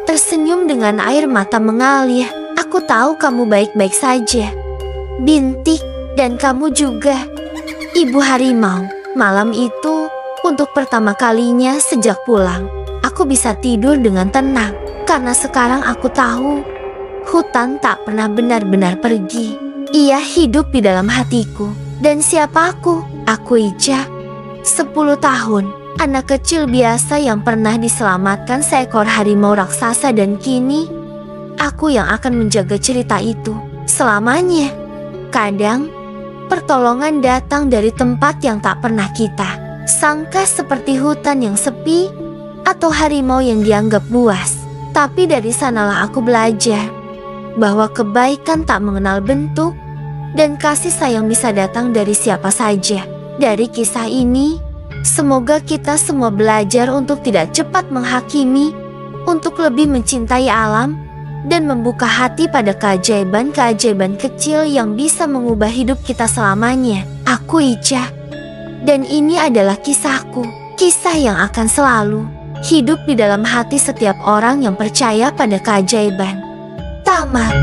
Speaker 1: tersenyum dengan air mata mengalir. Aku tahu kamu baik-baik saja, Bintik, dan kamu juga, Ibu Harimau. Malam itu, untuk pertama kalinya sejak pulang, aku bisa tidur dengan tenang. Karena sekarang aku tahu, hutan tak pernah benar-benar pergi. Ia hidup di dalam hatiku. Dan siapa aku? Aku Ica, 10 tahun, anak kecil biasa yang pernah diselamatkan seekor harimau raksasa, dan kini, aku yang akan menjaga cerita itu selamanya. Kadang, pertolongan datang dari tempat yang tak pernah kita sangka, seperti hutan yang sepi atau harimau yang dianggap buas. Tapi dari sanalah aku belajar bahwa kebaikan tak mengenal bentuk dan kasih sayang bisa datang dari siapa saja. Dari kisah ini, semoga kita semua belajar untuk tidak cepat menghakimi, untuk lebih mencintai alam, dan membuka hati pada keajaiban-keajaiban kecil yang bisa mengubah hidup kita selamanya. Aku Ica, dan ini adalah kisahku, kisah yang akan selalu hidup di dalam hati setiap orang yang percaya pada keajaiban. Tamat.